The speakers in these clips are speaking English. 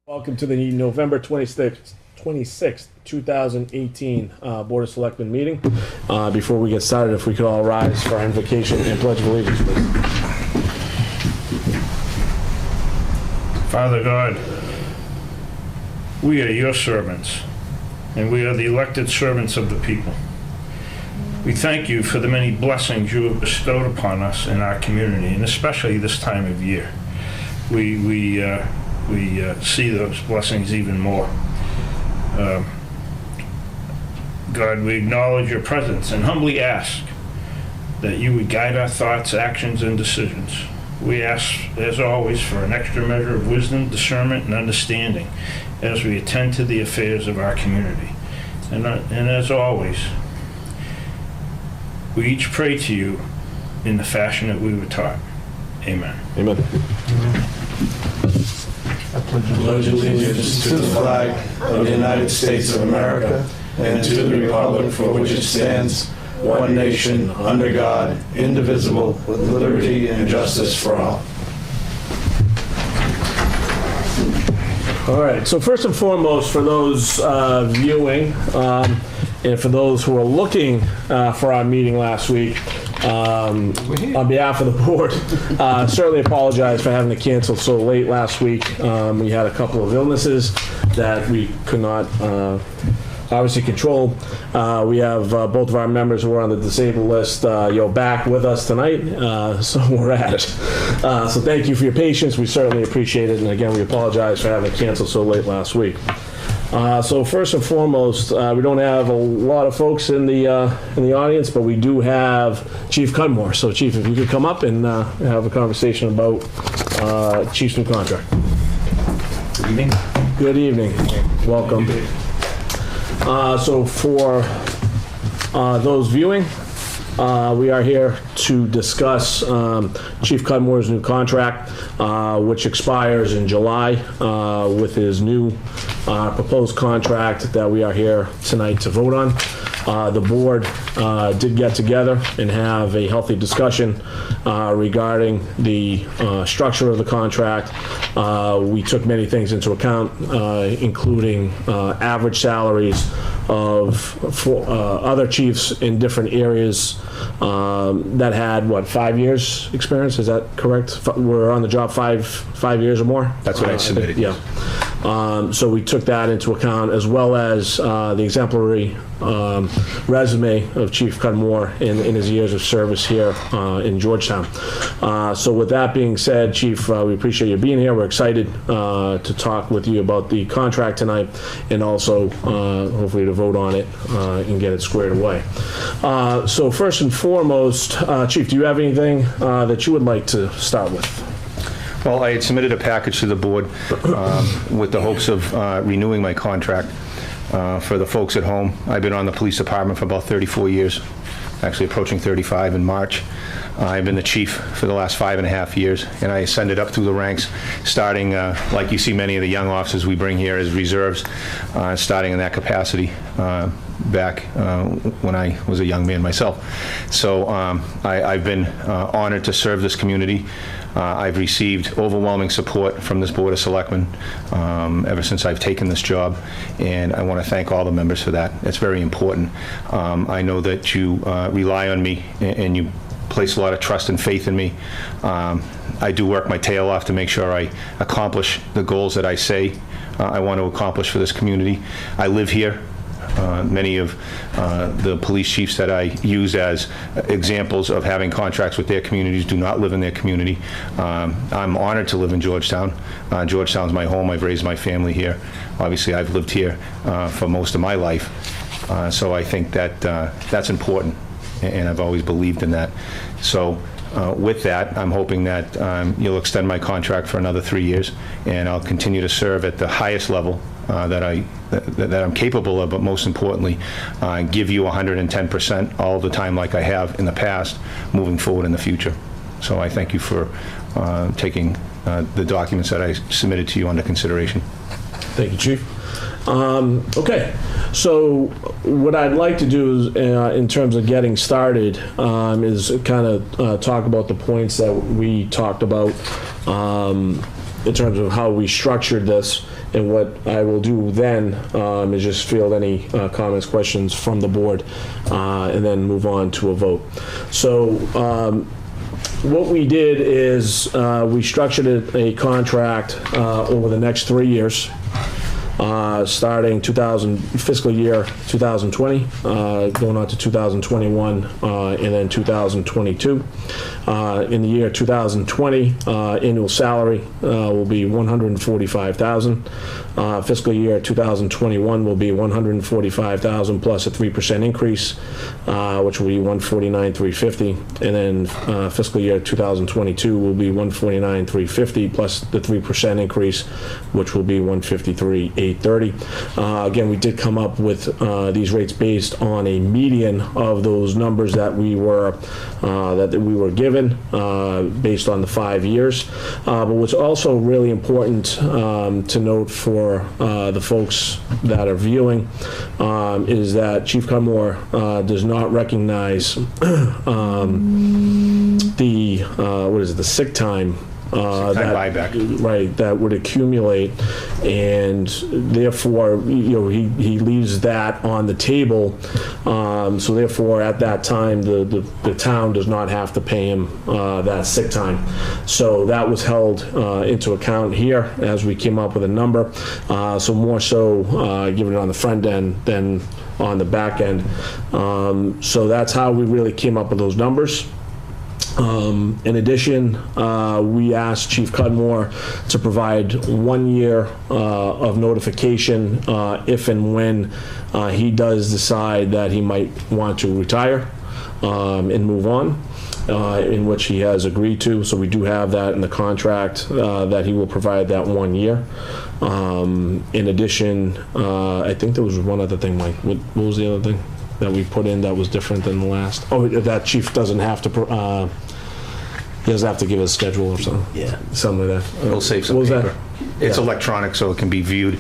Welcome to the November 26th, 2018 Board of Selectmen meeting. Before we get started, if we could all rise for our invocation and pledge of allegiance, please. Father God, we are your servants, and we are the elected servants of the people. We thank you for the many blessings you have bestowed upon us in our community, and especially this time of year. We see those blessings even more. God, we acknowledge your presence and humbly ask that you would guide our thoughts, actions, and decisions. We ask, as always, for an extra measure of wisdom, discernment, and understanding as we attend to the affairs of our community. And as always, we each pray to you in the fashion that we were taught. Amen. Amen. I pledge allegiance to the flag of the United States of America and to the republic for which it stands, one nation, under God, indivisible, with liberty and justice for all. All right, so first and foremost, for those viewing and for those who are looking for our meeting last week, on behalf of the board, certainly apologize for having to cancel so late last week. We had a couple of illnesses that we could not obviously control. We have both of our members who are on the disabled list back with us tonight, so we're at it. So thank you for your patience. We certainly appreciate it, and again, we apologize for having to cancel so late last week. So first and foremost, we don't have a lot of folks in the audience, but we do have Chief Cudmore. So Chief, if you could come up and have a conversation about Chief's new contract. Good evening. Good evening. Welcome. So for those viewing, we are here to discuss Chief Cudmore's new contract, which expires in July with his new proposed contract that we are here tonight to vote on. The board did get together and have a healthy discussion regarding the structure of the contract. We took many things into account, including average salaries of other chiefs in different areas that had, 5 years experience? Is that correct? We're on the job five years or more? That's what I submitted. Yeah. So we took that into account, as well as the exemplary resume of Chief Cudmore in his years of service here in Georgetown. So with that being said, Chief, we appreciate you being here. We're excited to talk with you about the contract tonight, and also hopefully to vote on it and get it squared away. So first and foremost, Chief, do you have anything that you would like to start with? Well, I had submitted a package to the board with the hopes of renewing my contract. For the folks at home, I've been on the police department for about 34 years, actually approaching 35 in March. I've been the chief for the last 5.5 years, and I ascended up through the ranks, starting, like you see many of the young officers we bring here as reserves, starting in that capacity back when I was a young man myself. So I've been honored to serve this community. I've received overwhelming support from this Board of Selectmen ever since I've taken this job, and I want to thank all the members for that. It's very important. I know that you rely on me, and you place a lot of trust and faith in me. I do work my tail off to make sure I accomplish the goals that I say I want to accomplish for this community. I live here. Many of the police chiefs that I use as examples of having contracts with their communities do not live in their community. I'm honored to live in Georgetown. Georgetown's my home. I've raised my family here. Obviously, I've lived here for most of my life. So I think that that's important, and I've always believed in that. So with that, I'm hoping that you'll extend my contract for another 3 years, and I'll continue to serve at the highest level that I'm capable of, but most importantly, give you 110% all the time like I have in the past, moving forward in the future. So I thank you for taking the documents that I submitted to you under consideration. Thank you, Chief. Okay, so what I'd like to do is, in terms of getting started, is kind of talk about the points that we talked about in terms of how we structured this, And what I will do then is just field any comments, questions from the board, and then move on to a vote. So what we did is we structured a contract over the next 3 years. Starting fiscal year 2020, going on to 2021, and then 2022. In the year 2020, annual salary will be $145,000. Fiscal year 2021 will be $145,000 plus a 3% increase, which will be $149,350, and then fiscal year 2022 will be $149,350 plus the 3% increase, which will be $153,830. Again, we did come up with these rates based on a median of those numbers that we were given based on the 5 years. But what's also really important to note for the folks that are viewing is that Chief Cudmore does not recognize the sick time buyback. Right, that would accumulate, and therefore, he leaves that on the table. So therefore, at that time, the town does not have to pay him that sick time. So that was held into account here as we came up with a number. So more so given it on the front end than on the back end. So that's how we really came up with those numbers. In addition, we asked Chief Cudmore to provide 1 year of notification if and when he does decide that he might want to retire and move on, in which he has agreed to. So we do have that in the contract that he will provide that 1 year. In addition, I think there was one other thing, Mike. What was the other thing that we put in that was different than the last? Oh, that Chief doesn't have to, he doesn't have to give a schedule or something. Yeah. Something like that. It'll save some What was paper. that? It's Yeah. electronic, so it can be viewed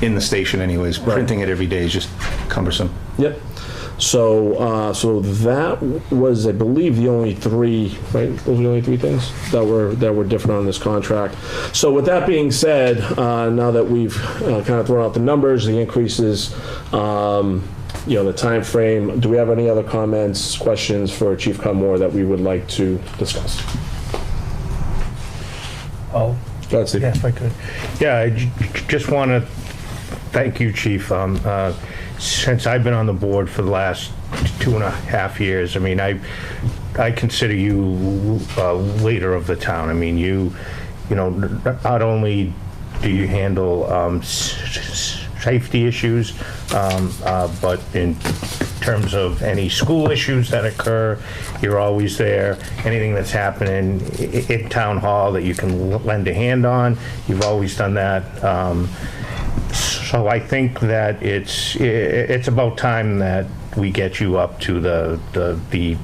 in the station anyways. Printing it every day is just cumbersome. Yep. So, so that was, I believe, the only three, right? Those were the only three things that were different on this contract. So with that being said, now that we've kind of thrown out the numbers, the increases, the time frame, do we have any other comments, questions for Chief Cudmore that we would like to discuss? Oh, Go ahead, Steve. yeah, if I could. Yeah, I just want to thank you, Chief. Since I've been on the board for the last 2.5 years, I mean, I consider you a leader of the town. I mean, not only do you handle safety issues, but in terms of any school issues that occur, you're always there. Anything that's happening in town hall that you can lend a hand on, you've always done that. So I think that it's about time that we get you up to the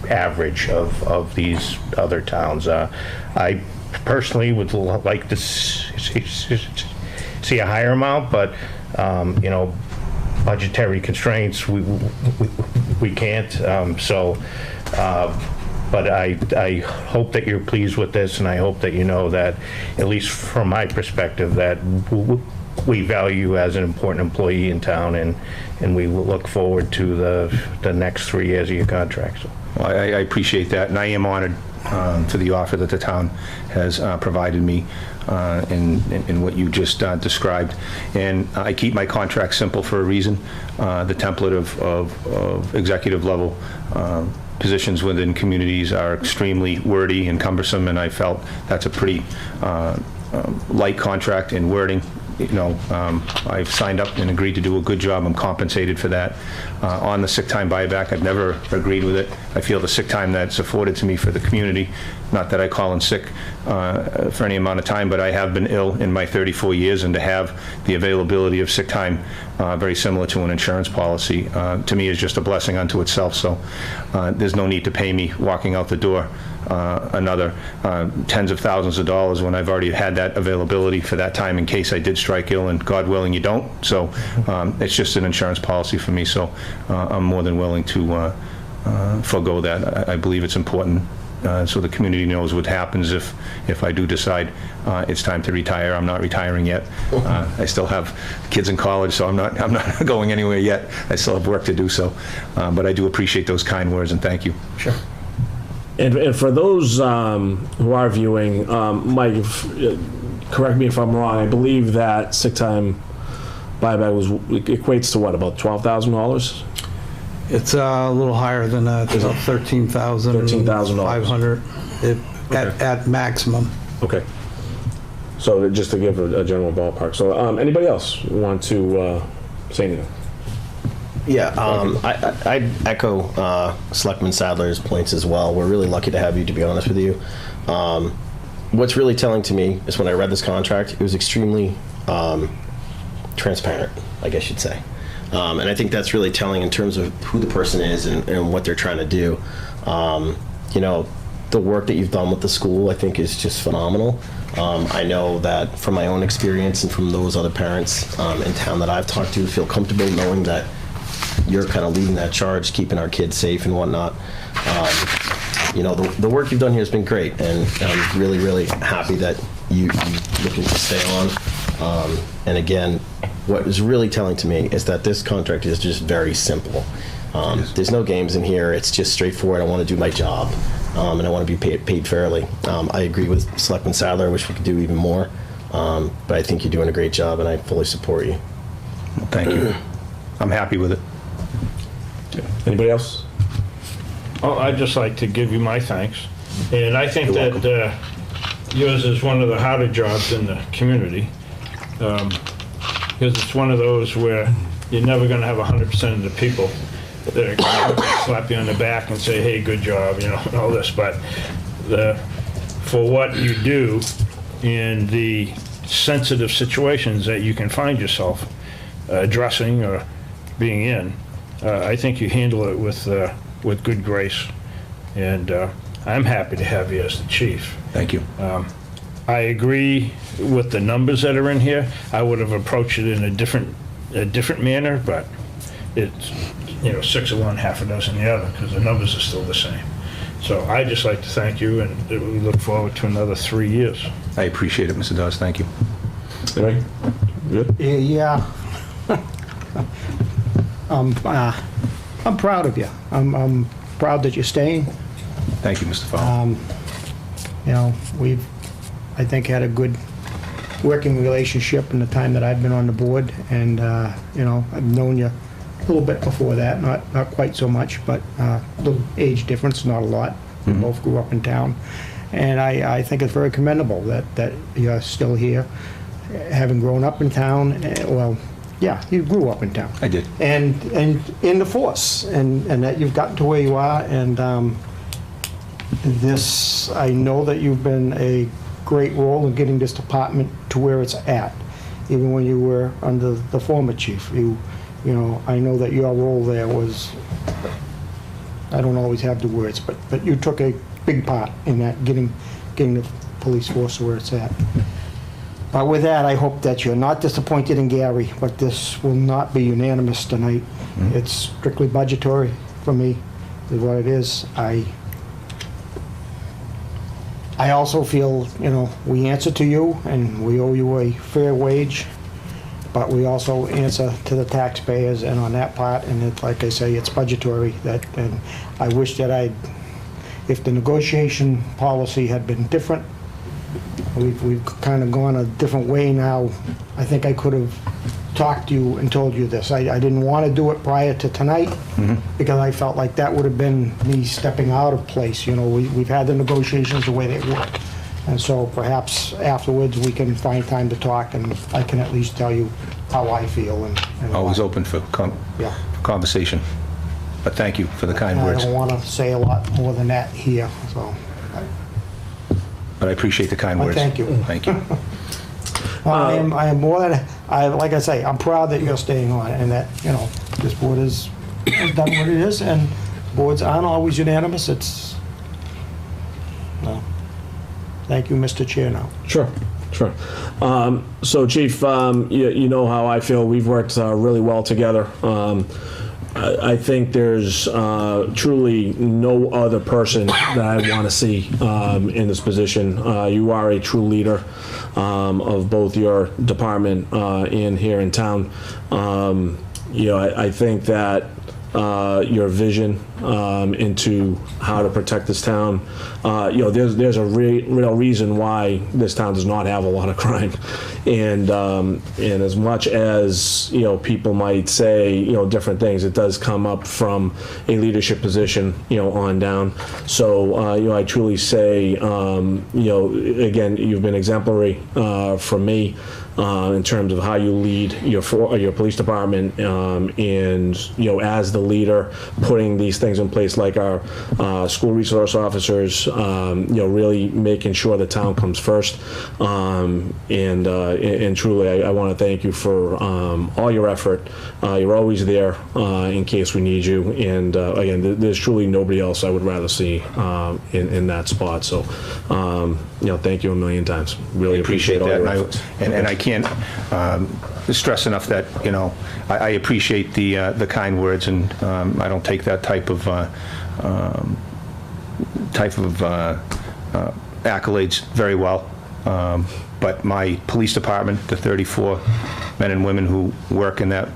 average of these other towns. I personally would like to see a higher amount, but budgetary constraints, we can't. But I hope that you're pleased with this, and I hope that you know that, at least from my perspective, that we value you as an important employee in town, and we will look forward to the next 3 years of your contract. So. Well, I appreciate that, and I am honored for the offer that the town has provided me in what you just described. And I keep my contract simple for a reason. The template of executive level positions within communities are extremely wordy and cumbersome, and I felt that's a pretty light contract in wording. I've signed up and agreed to do a good job. I'm compensated for that. On the sick time buyback, I've never agreed with it. I feel the sick time that's afforded to me for the community, not that I call in sick for any amount of time, but I have been ill in my 34 years, and to have the availability of sick time very similar to an insurance policy, to me is just a blessing unto itself. So there's no need to pay me walking out the door another tens of thousands of dollars when I've already had that availability for that time in case I did strike ill, and God willing you don't. So it's just an insurance policy for me, so I'm more than willing to forego that. I believe it's important so the community knows what happens if I do decide it's time to retire. I'm not retiring yet. I still have kids in college, so I'm not going anywhere yet. I still have work to do, so. But I do appreciate those kind words, and thank you. Sure. And for those who are viewing, Mike, correct me if I'm wrong, I believe that sick time buyback equates to what, about $12,000? It's a little higher than that. It's about $13,500 at maximum. Okay. So just to give a general ballpark. So anybody else want to say anything? Yeah, I'd echo Selectman Sadler's points as well. We're really lucky to have you, to be honest with you. What's really telling to me is when I read this contract, it was extremely transparent, I guess you'd say. And I think that's really telling in terms of who the person is and what they're trying to do. You know, the work that you've done with the school, I think, is just phenomenal. I know that from my own experience and from those other parents in town that I've talked to, feel comfortable knowing that you're kind of leading that charge, keeping our kids safe and whatnot. You know, the work you've done here has been great, and I'm really, really happy that you're looking to stay on. And again, what is really telling to me is that this contract is just very simple. There's no games in here. It's just straightforward. I want to do my job, and I want to be paid fairly. I agree with Selectman Sadler. I wish we could do even more, but I think you're doing a great job, and I fully support you. Well, thank you. I'm happy with it. Anybody else? Oh, I'd just like to give you my thanks. And I think that yours is one of the harder jobs in the community, because it's one of those where you're never going to have 100% of the people that are going to slap you on the back and say, hey, good job, you know, and all this. But for what you do in the sensitive situations that you can find yourself addressing or being in, I think you handle it with good grace, and I'm happy to have you as the chief. Thank you. I agree with the numbers that are in here. I would have approached it in a different manner, but it's, you know, 6 of one, half a dozen the other, because the numbers are still the same. So I'd just like to thank you, and we look forward to another 3 years. I appreciate it, Mr. Dawes. Thank you. Anybody? Good? Yeah. I'm proud of you. I'm proud that you're staying. Thank you, Mr. Fowler. You know, we've, I think, had a good working relationship in the time that I've been on the board, and you know, I've known you a little bit before that, not quite so much, but a little age difference, not a lot. We both grew up in town, and I think it's very commendable that you're still here, having grown up in town. Well, yeah, you grew up in town. I did. And in the force, and that you've gotten to where you are, and this, I know that you've been a great role in getting this department to where it's at. Even when you were under the former chief, you know, I know that your role there was, I don't always have the words, but you took a big part in that, getting the police force to where it's at. But with that, I hope that you're not disappointed in Gary, but this will not be unanimous tonight. It's strictly budgetary for me, is what it is. I also feel, you know, we answer to you, and we owe you a fair wage, but we also answer to the taxpayers, and on that part, and it, like I say, it's budgetary. And I wish that if the negotiation policy had been different, we've kind of gone a different way now. I think I could have talked to you and told you this. I didn't want to do it prior to tonight, because I felt like that would have been me stepping out of place. You know, we've had the negotiations the way they work. And so perhaps afterwards we can find time to talk, and I can at least tell you how I feel. And Always why. open for Yeah. conversation. But thank you for the kind I words. don't want to say a lot more than that here, so. But I appreciate the kind Well, words. thank you. Thank you. I am more than, like I say, I'm proud that you're staying on, and that, you know, this board has done what it is, and boards aren't always unanimous. It's, well, thank you, Mr. Chair, now. Sure. So, Chief, you know how I feel. We've worked really well together. I think there's truly no other person that I want to see in this position. You are a true leader of both your department and here in town. I think that your vision into how to protect this town. There's a real reason why this town does not have a lot of crime, and as much as people might say different things, it does come up from a leadership position on down. So I truly say again, you've been exemplary for me. In terms of how you lead your police department, and as the leader, putting these things in place like our school resource officers, really making sure the town comes first. And truly, I want to thank you for all your effort. You're always there in case we need you. And again, there's truly nobody else I would rather see in that spot. So, thank you a million times. Really appreciate all that. your efforts. And I can't stress enough that I appreciate the kind words, and I don't take that type of accolades very well. But my police department, the 34 men and women who work in that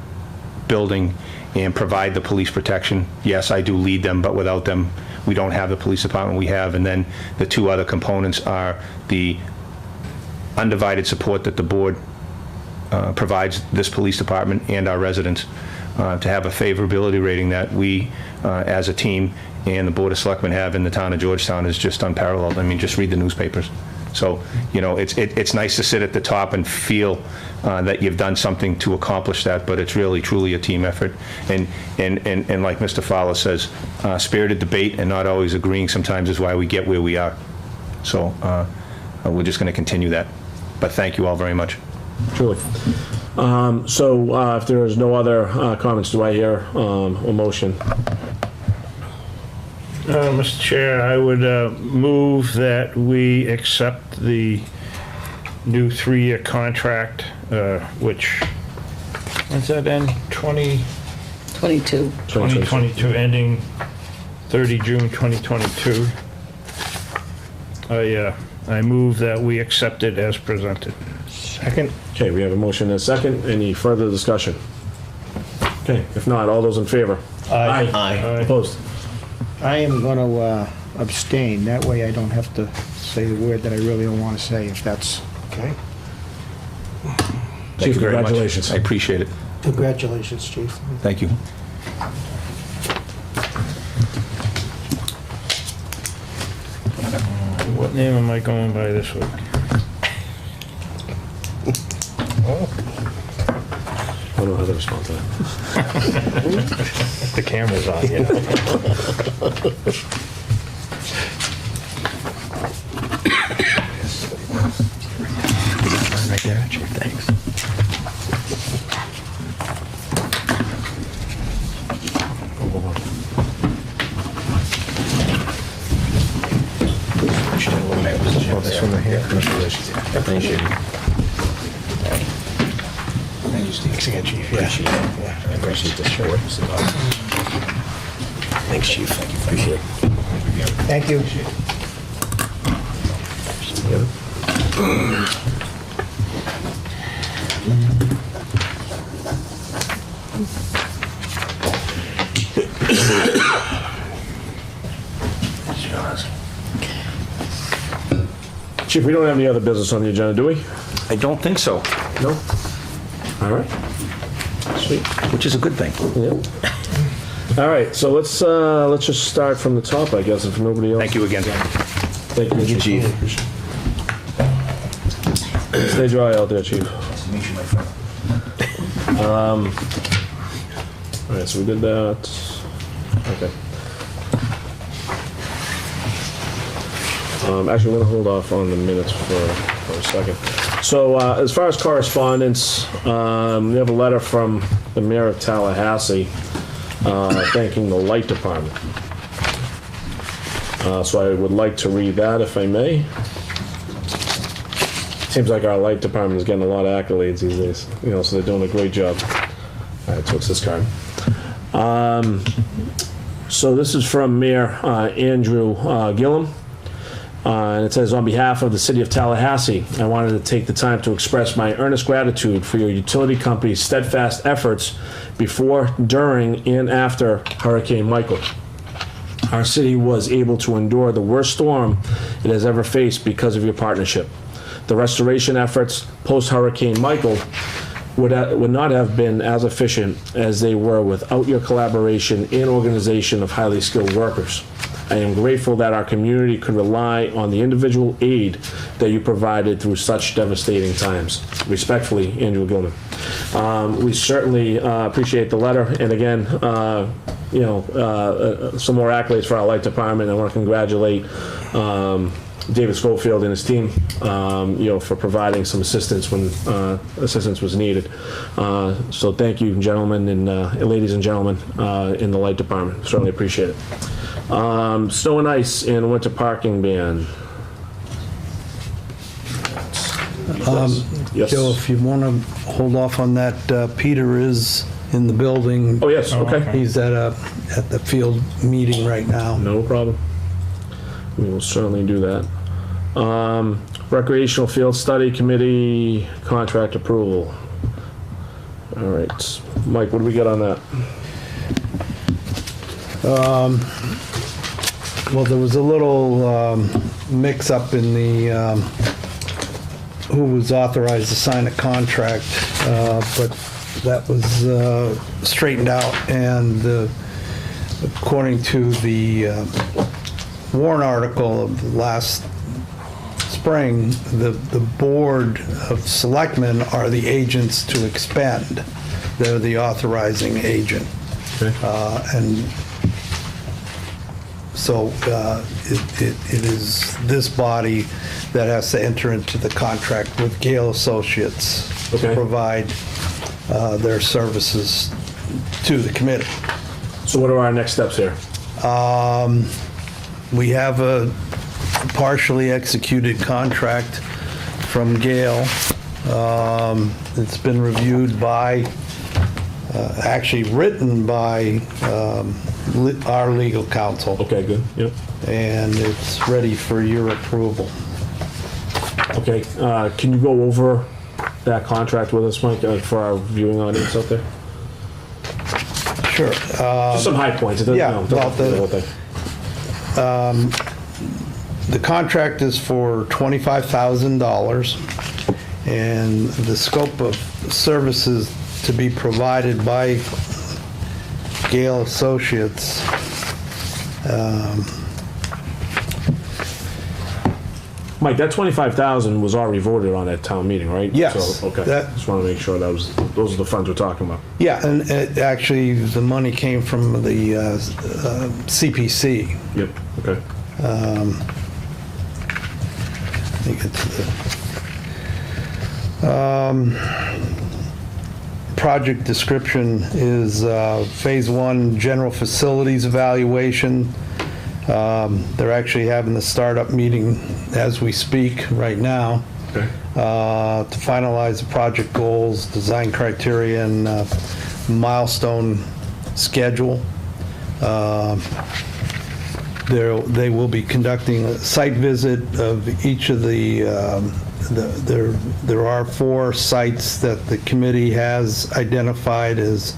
building and provide the police protection, yes, I do lead them, but without them, we don't have the police department we have. And then the two other components are the undivided support that the board provides this police department and our residents to have a favorability rating that we as a team and the Board of Selectmen have in the town of Georgetown is just unparalleled. I mean, just read the newspapers. So, it's nice to sit at the top and feel that you've done something to accomplish that, but it's really, truly a team effort. And like Mr. Fowler says, spirited debate and not always agreeing sometimes is why we get where we are. So, we're just going to continue that. But thank you all very much. Truly. So if there is no other comments, do I hear a motion? Mr. Chair, I would move that we accept the new 3-year contract, which, when's that end? 22. 2022, ending 30 June 2022. I move that we accept it as presented. Second? Okay, we have a motion and a second. Any further discussion? Okay, if not, all those in favor? Aye. Aye. Opposed? I am going to abstain. That way I don't have to say the word that I really don't want to say, if that's okay. Thank Chief, you very much. congratulations. I appreciate it. Congratulations, Chief. Thank you. What name am I going by this week? I don't know how to respond to that. The camera's on, yeah. Right there, Chief, thanks. This one right here. Thank you. Thanks again, Chief. Yeah. I appreciate the support. Thanks, Chief. Appreciate it. Thank you. Chief, we don't have any other business on the agenda, do we? I don't think so, No? All right. Sweet. which is a good thing. Yep. All right, so let's just start from the top, I guess, if nobody else. Thank you again. Thank you, Chief. Stay dry out there, Chief. All right, so we did that. Okay. Actually, I'm gonna hold off on the minutes for a second. So, as far as correspondence, we have a letter from the mayor of Tallahassee thanking the light department. So I would like to read that if I may. Seems like our light department is getting a lot of accolades these days, so they're doing a great job. All right, so it's this card. So this is from Mayor Andrew Gillum. And it says, on behalf of the city of Tallahassee, I wanted to take the time to express my earnest gratitude for your utility company's steadfast efforts before, during, and after Hurricane Michael. Our city was able to endure the worst storm it has ever faced because of your partnership. The restoration efforts post-Hurricane Michael would not have been as efficient as they were without your collaboration and organization of highly skilled workers. I am grateful that our community could rely on the individual aid that you provided through such devastating times. Respectfully, Andrew Gilman. We certainly appreciate the letter, and again, some more accolades for our light department. I want to congratulate David Schofield and his team, for providing some assistance when assistance was needed. So thank you, gentlemen and ladies and gentlemen in the light department. Certainly appreciate it. Snow and ice and winter parking ban. Yes. Joe, if you want to hold off on that, Peter is in the building. Oh, yes, okay. He's at the field meeting right now. No problem. We will certainly do that. Recreational Field Study Committee contract approval. All right. Mike, what do we got on that? Well, there was a little mix-up in the who was authorized to sign a contract, but that was straightened out, and according to the warrant article of last spring, the Board of Selectmen are the agents to expend. They're the authorizing agent. Okay. And so it is this body that has to enter into the contract with Gale Associates Okay. to provide their services to the committee. So what are our next steps here? We have a partially executed contract from Gale. It's been reviewed by, actually written by our legal counsel, Okay, good. Yep. and it's ready for your approval. Okay. Can you go over that contract with us, Mike, for our viewing audience out there? Sure. Just some high points. It doesn't, yeah, doesn't have to be the whole thing. The contract is for $25,000, and the scope of services to be provided by Gale Associates Mike, that 25,000 was already voted on at town meeting, right? Yes. So, okay. That- Just want to make sure those are the funds we're talking about. Yeah, and actually, the money came from the CPC. Yep. Okay. I think it's project description is Phase 1 General Facilities Evaluation. They're actually having the startup meeting as we speak right now Okay. to finalize the project goals, design criteria, and milestone schedule. They will be conducting a site visit of each of there are 4 sites that the committee has identified as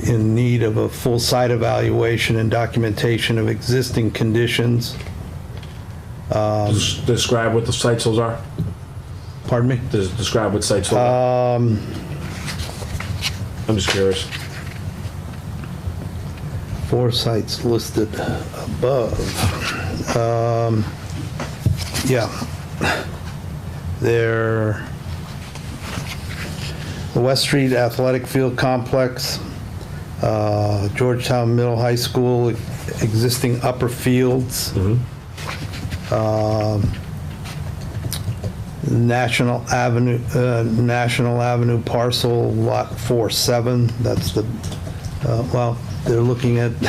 in need of a full site evaluation and documentation of existing conditions. Describe what the sites those are. Pardon me? Describe what sites those are. I'm just curious. 4 sites listed above. Yeah. They're the West Street Athletic Field Complex, Georgetown Middle High School, existing upper fields, National Avenue parcel lot 47. That's the they're looking at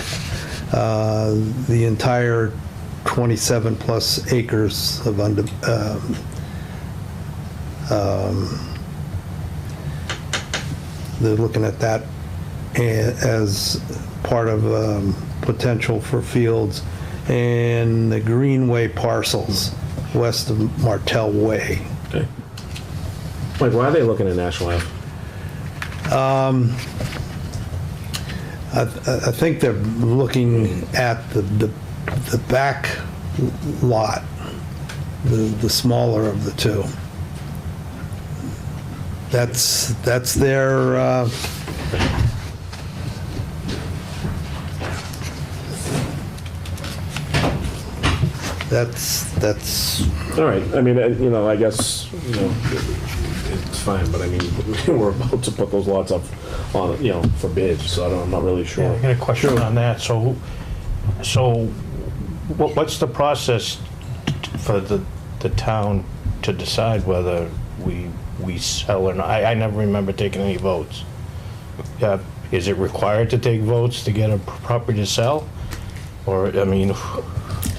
the entire 27 plus acres of they're looking at that as part of potential for fields, and the Greenway parcels west of Martell Way. Okay. Like, why are they looking at National Ave? I think they're looking at the back lot, the smaller of the two. That's their, that's, All right, I mean, you know, I guess, you know, it's fine, but I mean, we're about to put those lots up on, you know, for bid, so I'm not really Yeah, sure. I got a question on that. So what's the process for the town to decide whether we sell or not? I never remember taking any votes. Is it required to take votes to get a property to sell? Or, I mean,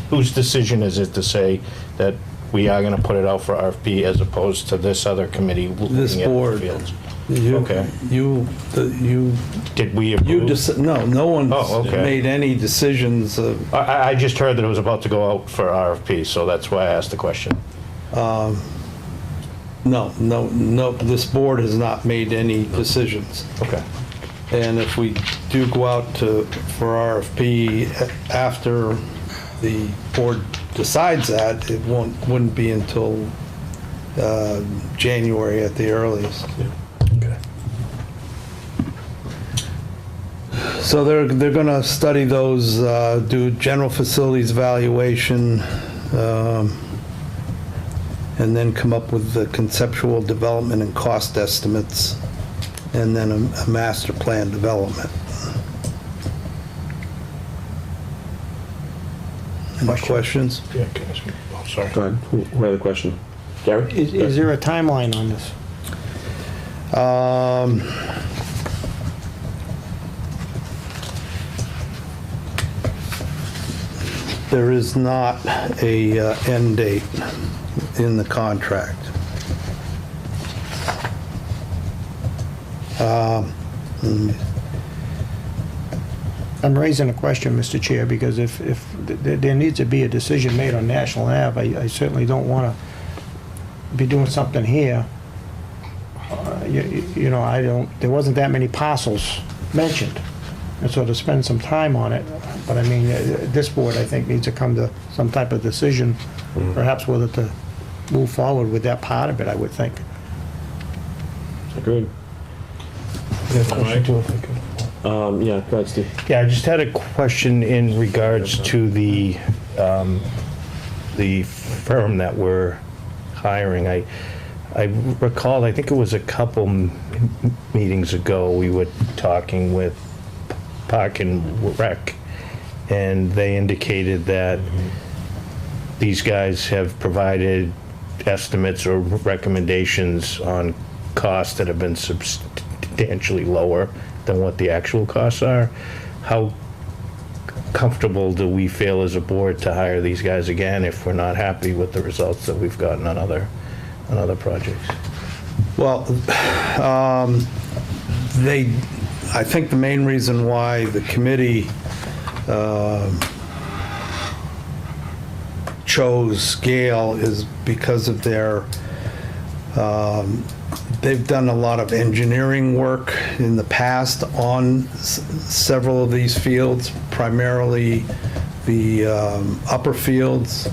whose decision is it to say that we are gonna put it out for RFP as opposed to this other committee This looking at the board. fields? you, Okay. you, Did we you approve? no one's Oh, okay. made any decisions of, I just heard that it was about to go out for RFP, so that's why I asked the question. no, this board has not made any decisions. Okay. And if we do go out for RFP after the board decides that, it wouldn't be until January at the earliest. Okay. So they're gonna study those, do general facilities evaluation, and then come up with the conceptual development and cost estimates, and then a master plan development. Any questions? Yeah, can I ask you- oh, sorry. Go ahead, who had the question? Gary? Is there a timeline on this? There is not a end date in the contract. I'm raising a question, Mr. Chair, because if there needs to be a decision made on National Ave, I certainly don't want to be doing something here. You know, there wasn't that many parcels mentioned, and so to spend some time on it, but I mean, this board, I think, needs to come to some type of decision, perhaps whether to move forward with that part of it, I would think. Agreed. Yeah, go Yeah, go ahead, Steve. Yeah, I just had a question in regards to the firm that we're hiring. I recall, I think it was a couple meetings ago, we were talking with Park and Rec, and they indicated that these guys have provided estimates or recommendations on costs that have been substantially lower than what the actual costs are. How comfortable do we feel as a board to hire these guys again if we're not happy with the results that we've gotten on other projects? Well, I think the main reason why the committee chose Gale is because of their, they've done a lot of engineering work in the past on several of these fields, primarily the upper fields.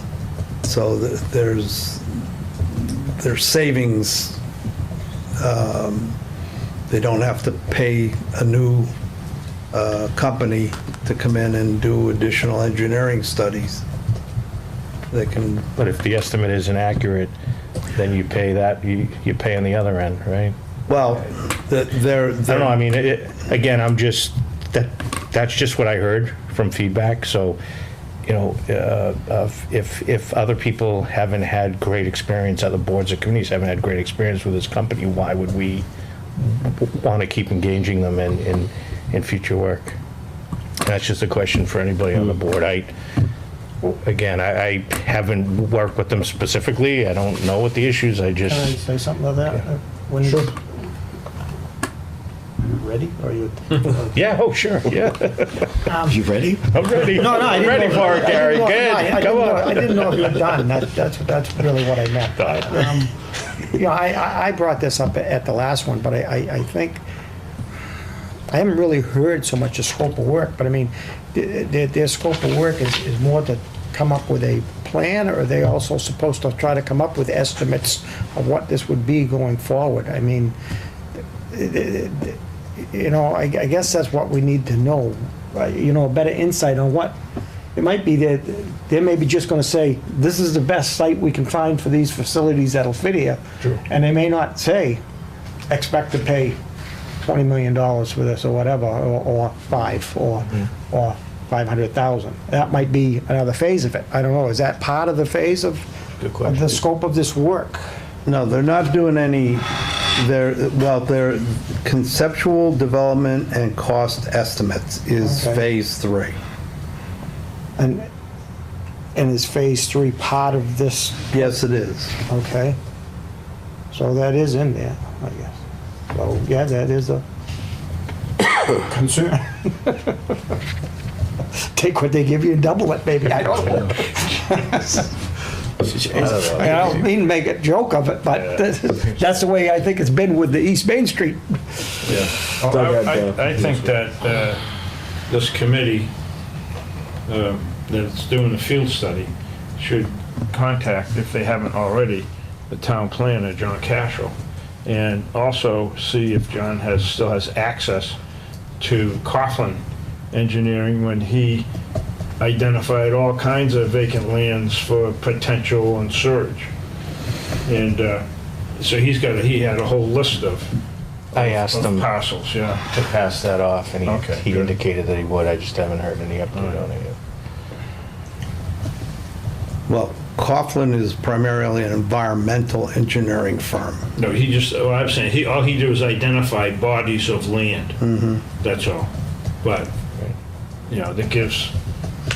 So there's savings. They don't have to pay a new company to come in and do additional engineering studies. They can, But if the estimate isn't accurate, then you pay that, you pay on the other end, right? well, they're. I don't know, I mean, again, that's just what I heard from feedback, so, you know, if other people haven't had great experience, other boards or committees haven't had great experience with this company, why would we want to keep engaging them in future work? That's just a question for anybody on the board. I haven't worked with them specifically, I don't know what the issues, I Can I just, say something to that? Sure. ready? Or you? Yeah, oh, sure, yeah. You ready? I'm ready. No, I I'm didn't ready know- for it, I Gary. didn't know- Good, no, I come didn't know- on. I didn't know if you were done. That's really what I meant. You know, I brought this up at the last one, but I think, I haven't really heard so much of scope of work, but I mean, their scope of work is more to come up with a plan, or are they also supposed to try to come up with estimates of what this would be going forward? I mean, you know, I guess that's what we need to know, you know, a better insight on what, it might be that they may be just gonna say, this is the best site we can find for these facilities that'll fit here. True. And they may not say, expect to pay $20 million for this or whatever, or five, or 500,000. That might be another phase of it. I don't know, is that part of the phase of the scope of this work? No, they're not doing any, their conceptual development and cost estimates is Okay. phase 3. And is phase 3 part of this? Yes, it is. Okay. So that is in there, I guess. So, yeah, that is a concern. Take what they give you and double it, maybe, I don't know. I don't mean to make a joke of it, but that's the way I think it's been with the East Main Street. I think that this committee that's doing the field study should contact, if they haven't already, the town planner, John Cashel, and also see if John still has access to Coughlin Engineering when he identified all kinds of vacant lands for potential and surge. And so he had a whole list of I asked him to parcels, yeah. pass that off, and Okay, he good. indicated that he would. I just haven't heard any update on it yet. Well, Coughlin is primarily an environmental engineering firm. No, what I'm saying, all he did was identify bodies of land. That's all. But, you know, it gives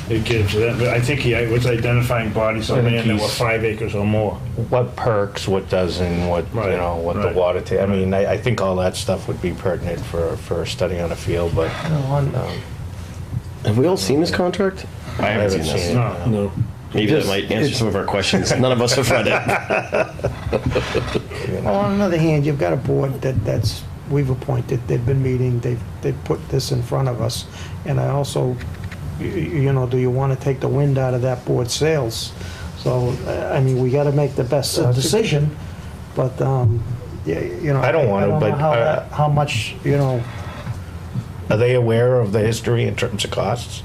that, but I think he was identifying bodies of I think land that were he's- 5 acres or more. What perks, what doesn't, what, you Right, know, what the right. water, I mean, I think all that stuff would be pertinent for a study on a field, but Have we all seen this contract? I haven't seen it. No. No. Maybe that might answer some of our questions. None of us have read it. Well, on the other hand, you've got a board we've appointed, they've been meeting, they've put this in front of us. And I also, you know, do you want to take the wind out of that board's sails? So, I mean, we got to make the best decision, but, yeah, you know. I don't want to, know but, how much, you know, Are they aware of the history in terms of costs?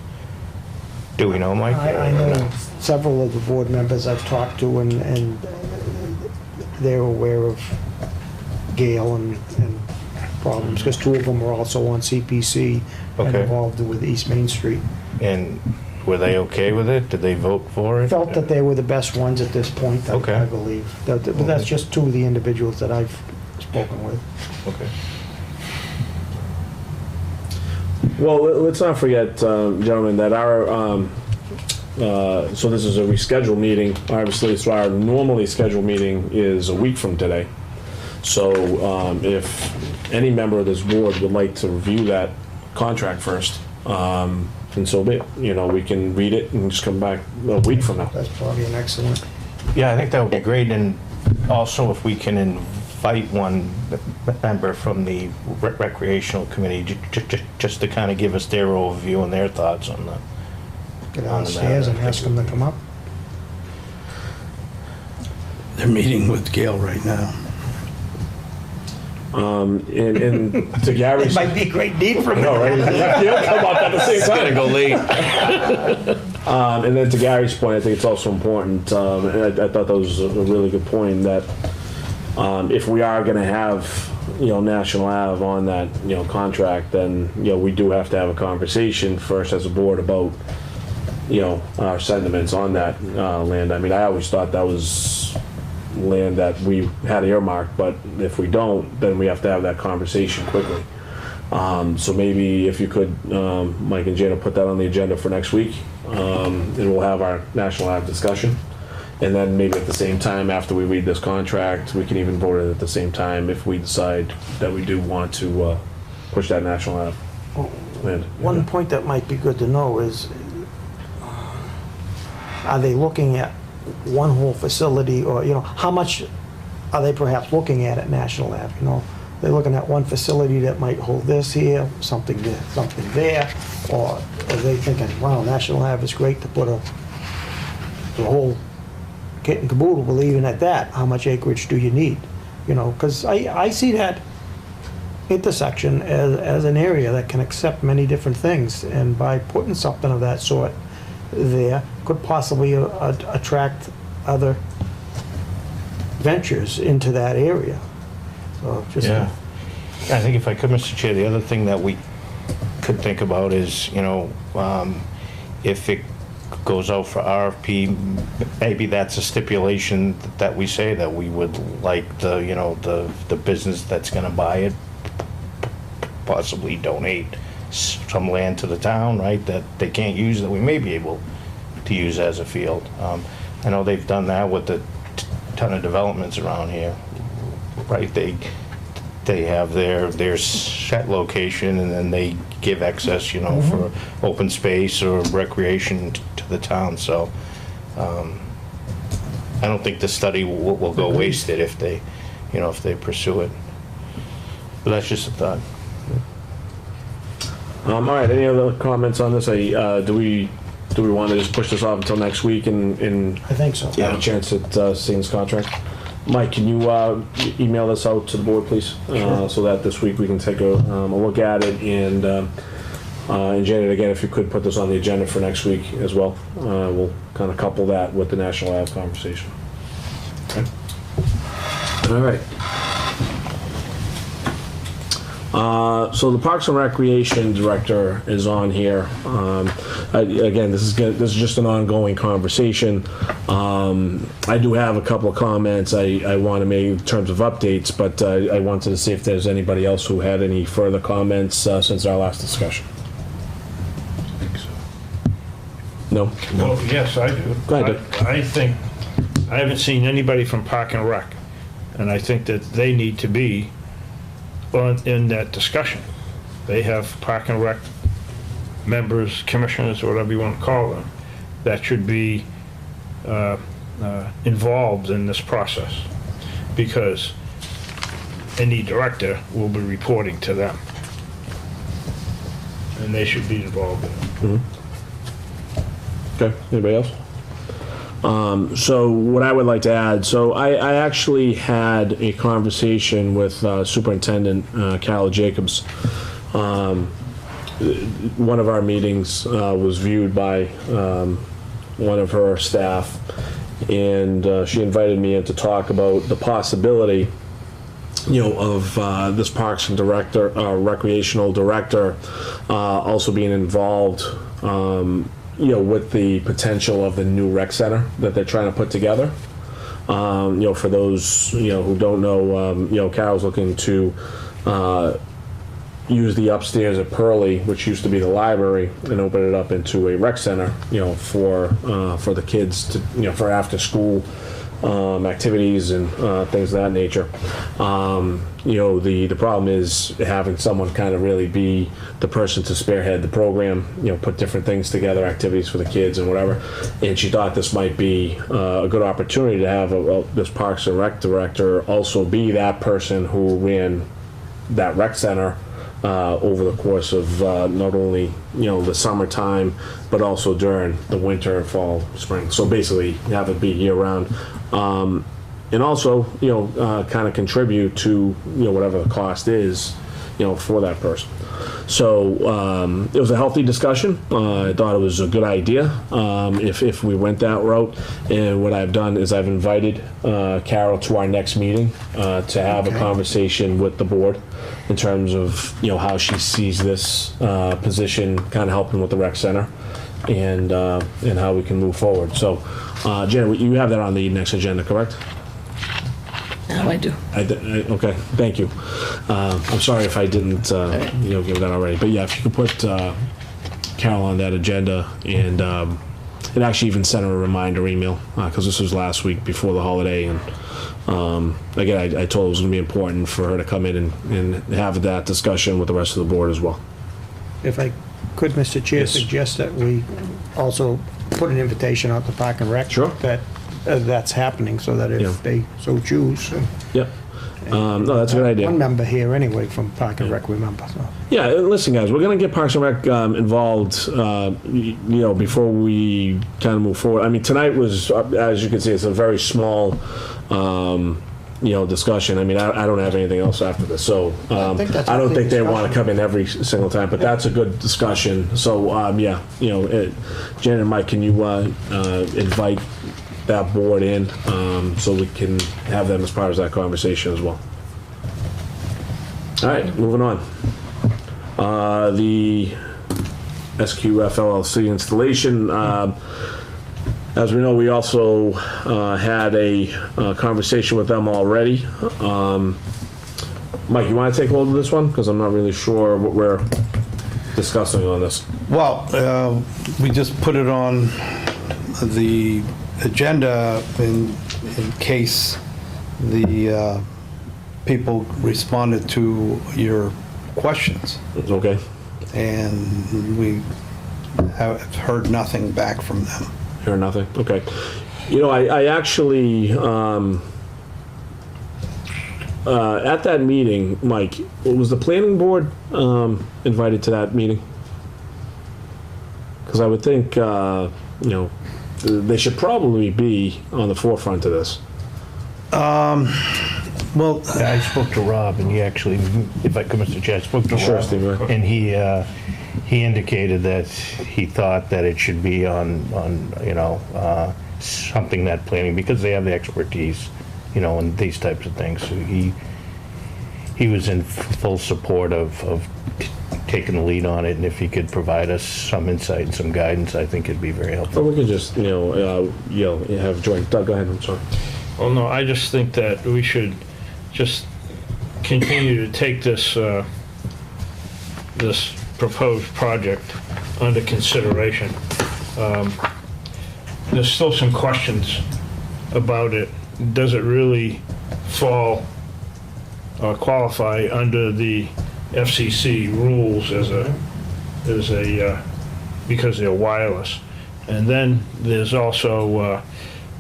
Do we know, Mike? I know several of the board members I've talked to, and they're aware of Gale and problems, because 2 of them were also on CPC and Okay. involved with East Main Street. And were they okay with it? Did they vote for it? Felt that they were the best ones at this point, Okay. I believe. But that's just 2 of the individuals that I've spoken with. Okay. Well, let's not forget, gentlemen, that so this is a rescheduled meeting. Obviously, so our normally scheduled meeting is a week from today. So if any member of this board would like to review that contract first, and so be it. You know, we can read it and just come back a week from now. That's probably an excellent. Yeah, I think that would be great, and also if we can invite one member from the recreational committee, just to kind of give us their overview and their thoughts on the... Get downstairs and ask them to come up. They're meeting with Gail right now. And to Gary's, Might be a great need for no, right? You'll come up at the same time. Go late. And then to Gary's point, I think it's also important, and I thought that was a really good point, that if we are going to have, you know, National Ave on that, you know, contract, then, you know, we do have to have a conversation first as a board about, you know, our sentiments on that land. I mean, I always thought that was land that we had earmarked, but if we don't, then we have to have that conversation quickly. So maybe if you could, Mike and Jana, put that on the agenda for next week, and we'll have our National Ave discussion. And then maybe at the same time, after we read this contract, we can even vote it at the same time if we decide that we do want to push that National Ave land. One point that might be good to know is, are they looking at one whole facility, or, how much are they perhaps looking at National Ave, They're looking at one facility that might hold this here, something there, or are they thinking, wow, National Ave is great to put the whole kit and caboodle, but even at that, how much acreage do you need? Because I see that intersection as an area that can accept many different things, and by putting something of that sort there, could possibly attract other ventures into that area. So just Yeah. I think if I could, Mr. Chair, the other thing that we could think about is, if it goes out for RFP, maybe that's a stipulation that we say that we would like the business that's gonna buy it possibly donate some land to the town, right, that they can't use, that we may be able to use as a field. I know they've done that with a ton of developments around here, right? They have their set location, and then they give access, for open space or recreation to the town. So I don't think the study will go wasted if they pursue it. But that's just a thought. All right, any other comments on this? Do we want to just push this off until next week and I think so. have a chance at seeing this contract? Mike, can you email this out to the board, please? So that this week we can take a look at it, and Janet, again, if you could put this on the agenda for next week as well. We'll kind of couple that with the National Ave conversation. Okay. All right. So the Parks and Recreation Director is on here. Again, this is just an ongoing conversation. I do have a couple of comments I want to make in terms of updates, but I wanted to see if there's anybody else who had any further comments since our last discussion. No? Well, yes, I do. Go ahead, I think, I haven't seen anybody from Park and Rec, and I think that they need to be in that discussion. They have Park and Rec members, commissioners, or whatever you want to call them, that should be involved in this process, because any director will be reporting to them, and they should be involved in it. Mm-hmm. Okay, anybody else? So what I would like to add, so I actually had a conversation with Superintendent Carol Jacobs. One of our meetings was viewed by one of her staff, and she invited me in to talk about the possibility, of this Parks and Recreational Director also being involved with the potential of the new rec center that they're trying to put together. For those, who don't know, Carol's looking to use the upstairs at Pearlie, which used to be the library, and open it up into a rec center, for the kids to, for after school activities and things of that nature. The problem is having someone kind of really be the person to spearhead the program, put different things together, activities for the kids and whatever. And she thought this might be a good opportunity to have this Parks and Rec Director also be that person who ran that rec center over the course of not only the summertime, but also during the winter, fall, spring. So basically have it be year round, and also kind of contribute to whatever the cost is for that person. So it was a healthy discussion. I thought it was a good idea if we went that route. And what I've done is I've invited Carol to our next meeting to have a conversation with the board in terms of how she sees this position kind of helping with the rec center and how we can move forward. So Jen, you have that on the next agenda, correct? Now I do. Okay, thank you. I'm sorry if I didn't, give that already. But yeah, if you could put Carol on that agenda, and actually even send her a reminder email, because this was last week before the holiday, and again, I told her it was going to be important for her to come in and have that discussion with the rest of the board as well. If I could, Mr. Chair, Yes. suggest that we also put an invitation out to Park and Rec. Sure. That, that's happening, so that Yeah. if they so choose. Yep. No, that's a good idea. One member here anyway from Park and Rec, remember, so. Yeah, listen, guys, we're gonna get Parks and Rec involved, before we kind of move forward. I mean, tonight was, as you can see, it's a very small, discussion. I mean, I don't have anything else after this, so think that's I a don't big think they want to discussion. come in every single time, but that's a good discussion. So, Jen and Mike, can you invite that board in so we can have them as part of that conversation as well? All right, moving on. The SQF LLC installation. As we know, we also had a conversation with them already. Mike, you want to take hold of this one? Because I'm not really sure what we're discussing on this. Well, we just put it on the agenda in case the people responded to your questions. It's okay? And we have heard nothing back from them. Hear nothing? Okay. I actually, at that meeting, Mike, was the planning board invited to that meeting? Because I would think, they should probably be on the forefront of this. Well, I spoke to Rob, and he actually, if I could, Mr. Chair, I spoke to Sure, Rob, Steve, go ahead. and he indicated that he thought that it should be on something that planning, because they have the expertise, in these types of things. So he was in full support of taking the lead on it, and if he could provide us some insight and some guidance, I think it'd be very helpful. Or we could just, have joint. Doug, go ahead, I'm sorry. Well, no, I just think that we should just continue to take this this proposed project under consideration. There's still some questions about it. Does it really fall or qualify under the FCC rules because they're wireless? And then there's also,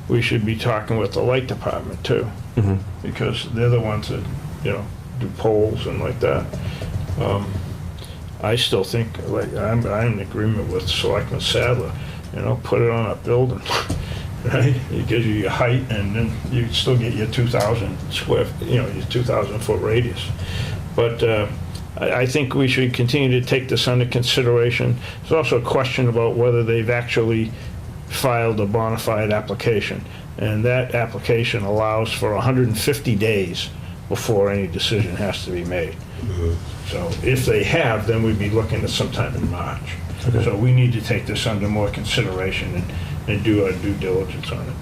we should be talking with the light department too, because they're the ones that, do poles and like that. I still think, I'm in agreement with Selectman Sadler, put it on a building, right? It gives you your height, and then you still get your 2,000 square, your 2,000 foot radius. But I think we should continue to take this under consideration. There's also a question about whether they've actually filed a bona fide application, and that application allows for 150 days before any decision has to be made. So if they have, then we'd be looking at sometime in March. Okay. So we need to take this under more consideration and do our due diligence on it.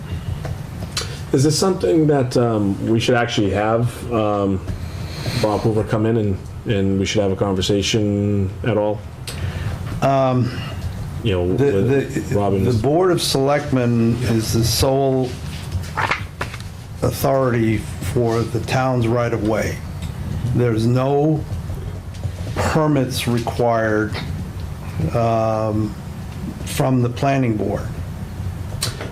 Is this something that we should actually have Bob Hoover come in and we should have a conversation at all? With Robin. The Board of Selectmen is the sole authority for the town's right-of-way. There's no permits required from the planning board.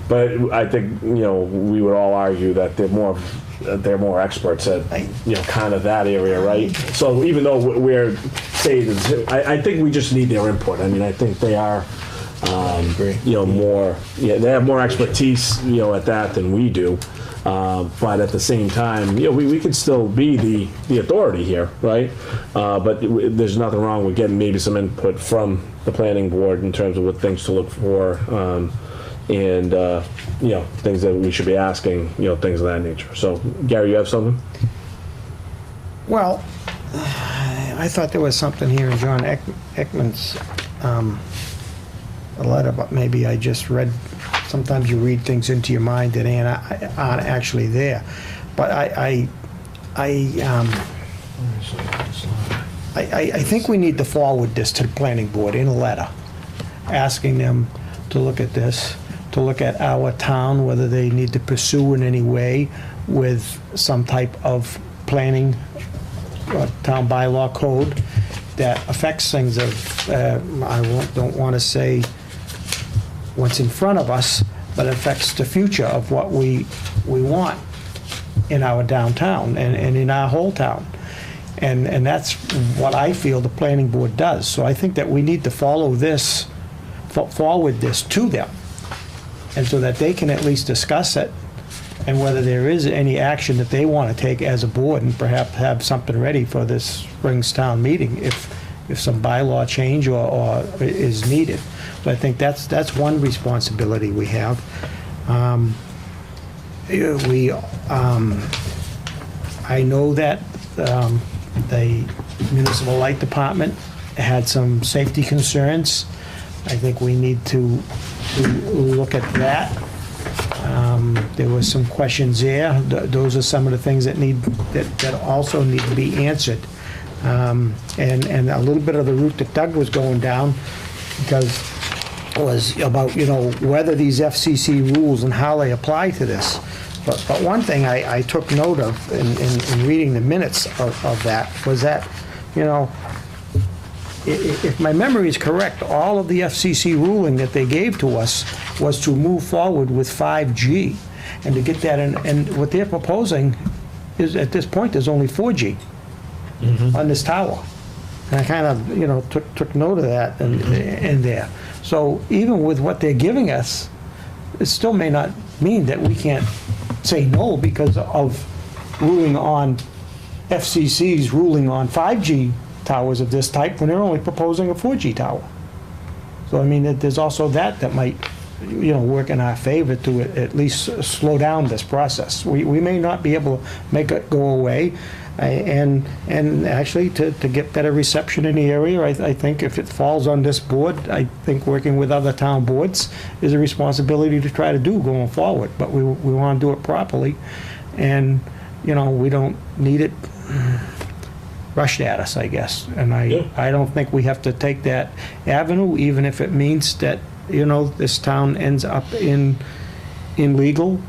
But I think, we would all argue that they're more experts at, kind of that area, right? So even though we're saying, I think we just need their input. I mean, I think they are, more, they have more expertise, at that than we do. But at the same time, we could still be the authority here, right? But there's nothing wrong with getting maybe some input from the planning board in terms of what things to look for, and things that we should be asking, things of that nature. So, Gary, you have something? Well, I thought there was something here in John Ekman's letter, but maybe I just read. Sometimes you read things into your mind that aren't actually there. But I think we need to forward this to the planning board in a letter, asking them to look at this, to look at our town, whether they need to pursue in any way with some type of planning, town bylaw code that affects things of, don't want to say what's in front of us, but affects the future of what we want in our downtown and in our whole town. And that's what I feel the planning board does. So I think that we need to forward this to them, and so that they can at least discuss it, and whether there is any action that they want to take as a board, and perhaps have something ready for this spring's town meeting if some bylaw change or is needed. So I think that's one responsibility we have. I know that the municipal light department had some safety concerns. I think we need to look at that. There was some questions there. Those are some of the things that also need to be answered. And a little bit of the route that Doug was going down, because was about, whether these FCC rules and how they apply to this. But one thing I took note of in reading the minutes of that was that, if my memory is correct, all of the FCC ruling that they gave to us was to move forward with 5G. And to get that, and what they're proposing is, at this point, there's only 4G on this tower. And I kind of, took note of that in there. So even with what they're giving us, it still may not mean that we can't say no because of ruling on FCC's ruling on 5G towers of this type when they're only proposing a 4G tower. So I mean, there's also that might, work in our favor to at least slow down this process. We may not be able to make it go away, and actually to get better reception in the area, I think if it falls on this board, I think working with other town boards is a responsibility to try to do going forward. But we want to do it properly, and we don't need it rushed at us, I guess. And I don't think we have to take that avenue, even if it means that this town ends up in legal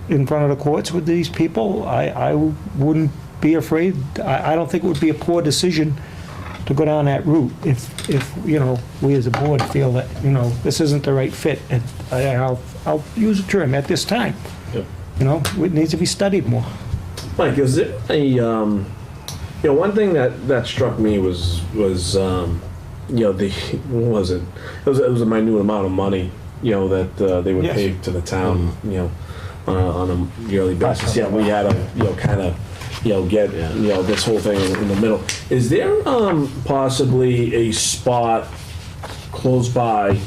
in front of the courts with these people. I wouldn't be afraid. I don't think it would be a poor decision to go down that route if we as a board feel that this isn't the right fit. And I'll use a term at this time. Yep. It needs to be studied more. Mike, is there one thing that struck me was what was it? It was a minute amount of money, that they would Yes. pay to the town, on a yearly basis. Yeah, we had to, kind of, get, this whole thing in the middle. Is there possibly a spot close by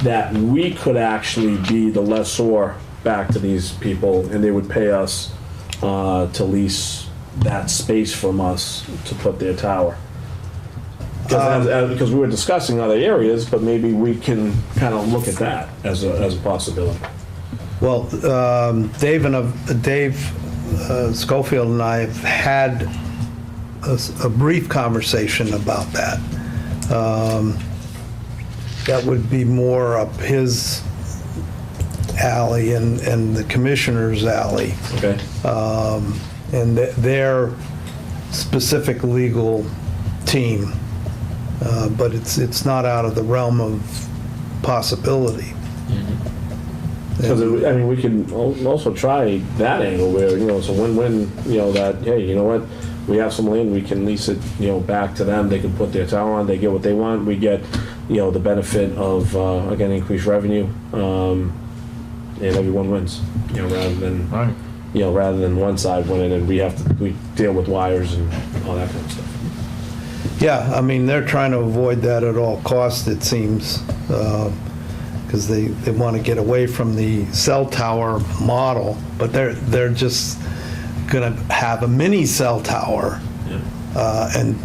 that we could actually be the lessor back to these people, and they would pay us to lease that space from us to put their tower? Because we were discussing other areas, but maybe we can kind of look at that as a possibility. Well, Dave Schofield and I have had a brief conversation about that. That would be more up his alley and the commissioner's alley. Okay. And their specific legal team. But it's not out of the realm of possibility. Because we can also try that angle where it's a win-win. That hey, we have some land, we can lease it back to them. They can put their tower on. They get what they want. We get the benefit of again increased revenue, and everyone wins. Rather than rather than one side winning and we deal with wires and all that kind of stuff. Yeah, they're trying to avoid that at all costs, it seems, because they want to get away from the cell tower model, but they're just going to have a mini cell tower and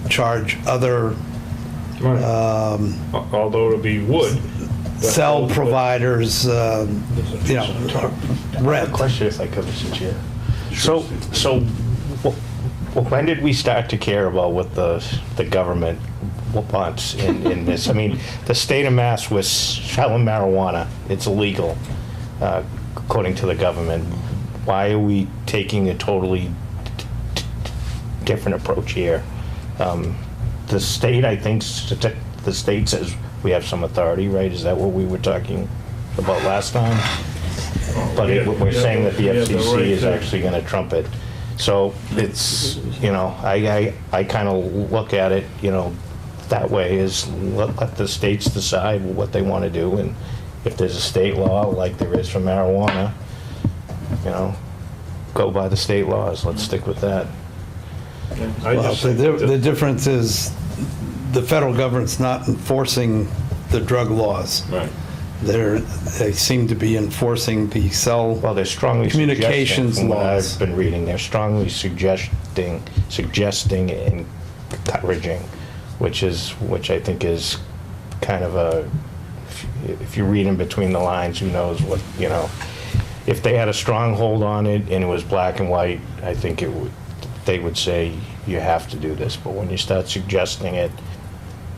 charge other Although it'll be wood. cell providers, rent. Question if I could, Mr. Chair. So when did we start to care about what the government wants in this? The state of Mass was selling marijuana. It's illegal, according to the government. why are we taking a totally different approach here? The state, I think, the state says we have some authority, right? Is that what we were talking about last time? But we're saying that the FCC is actually going to trump it. So it's, you know, I kind of look at it, you know, that way is let the states decide what they want to do. And if there's a state law like there is for marijuana, you know, go by the state laws. Let's stick with that. I Well, just think the difference is the federal government's not enforcing the drug laws. Right. They seem to be enforcing the cell Well, they're strongly communications suggesting, from what laws. I've been reading, they're strongly suggesting and encouraging, which I think is kind of a, if you read in between the lines, who knows what, you know. If they had a strong hold on it and it was black and white, I think they would say you have to do this. But when you start suggesting it,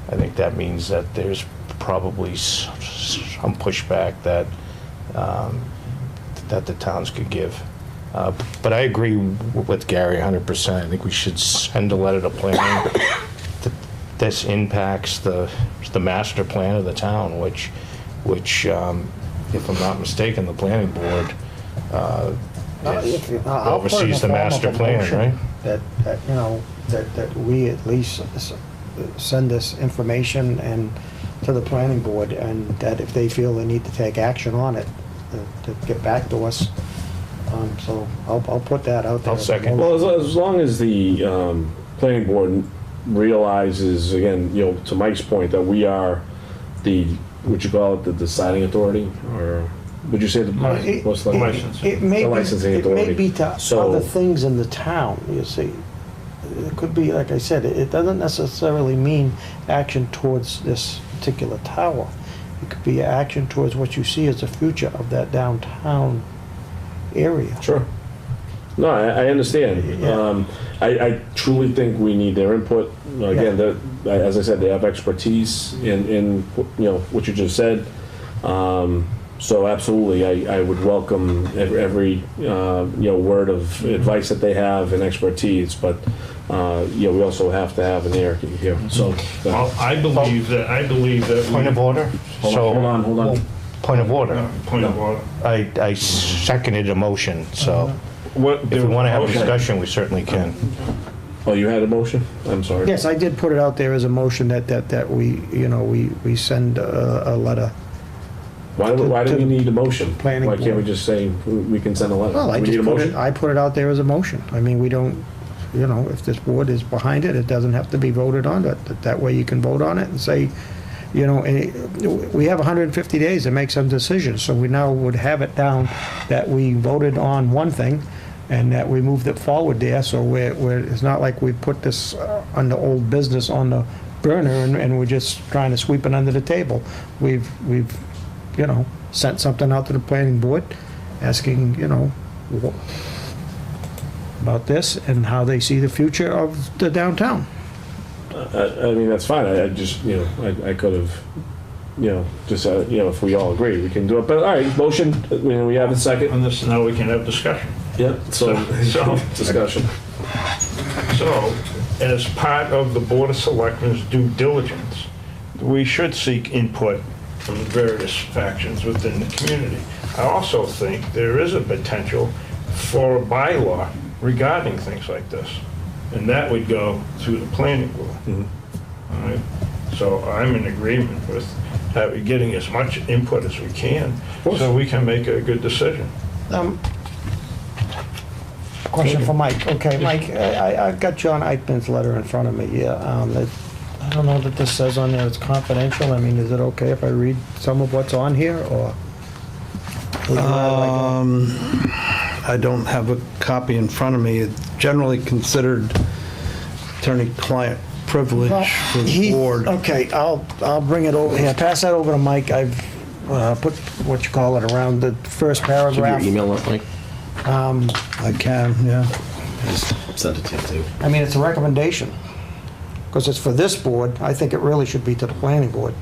I think that means that there's probably some pushback that that the towns could give. But I agree with Gary 100%. I think we should send a letter to planning. This impacts the master plan of the town, which if I'm not mistaken, the planning board I'll put it in oversees the form of master a plan, motion right? That, you know, that we at least send this information and to the planning board, and that if they feel they need to take action on it, to get back to us. So I'll put that out there. I'll second. Well, as long as the planning board realizes, again, you know, to Mike's point, that we are the, would you call it, the deciding authority, or would you say the most likely? It may The be, licensing it may authority. be to So- other things in the town, you see. It could be, like I said, it doesn't necessarily mean action towards this particular tower. It could be action towards what you see as the future of that downtown area. Sure. No, I understand. Yeah. I truly think we need their input. Again, as I said, they have expertise in you know, what you just said. So absolutely, I would welcome every you know, word of advice that they have and expertise, but you know, we also have to have an ear here. So, Well, I believe that. Point of order? hold on. Point of order. Point of order. I seconded a motion, so What, if we want to have a discussion, we certainly can. Oh, you had a motion? I'm sorry. Yes, I did put it out there as a motion that we, you know, we send a letter. Why do we need a motion? Planning Why can't we board. just say we can send a letter? Well, I We need just a put motion? I put it out there as a motion. I mean, we don't, you know, if this board is behind it, it doesn't have to be voted on, but that way you can vote on it and say, you know, we have 150 days to make some decisions, so we now would have it down that we voted on one thing and that we moved it forward there, so it's not like we put this under old business on the burner and we're just trying to sweep it under the table. We've, you know, sent something out to the planning board asking, you know, about this and how they see the future of the downtown. I mean, that's fine. I just, you know, I could have, you know, just, you know, if we all agree, we can do it. But all right, motion, we have a second. On this, now we can have discussion. Yep, so, discussion. So, as part of the Board of Selectmen's due diligence, we should seek input from various factions within the community. I also think there is a potential for a bylaw regarding things like this, and that would go through the planning board. All right? So I'm in agreement with getting as much input as we can, so we can make a good decision. Question for Mike. Okay, Mike, I've got John Eichmann's letter in front of me. Yeah, I don't know that this says on there it's confidential. I mean, is it okay if I read some of what's on here, or? I don't have a copy in front of me. It's generally considered attorney-client privilege for the board. Okay, I'll bring it over here. Pass that over to Mike. I've put, what you call it, around the first Give your paragraph. email up, Mike. I can, yeah. Send it to you, too. I mean, it's a recommendation. Because it's for this board. I think it really should be to the planning board.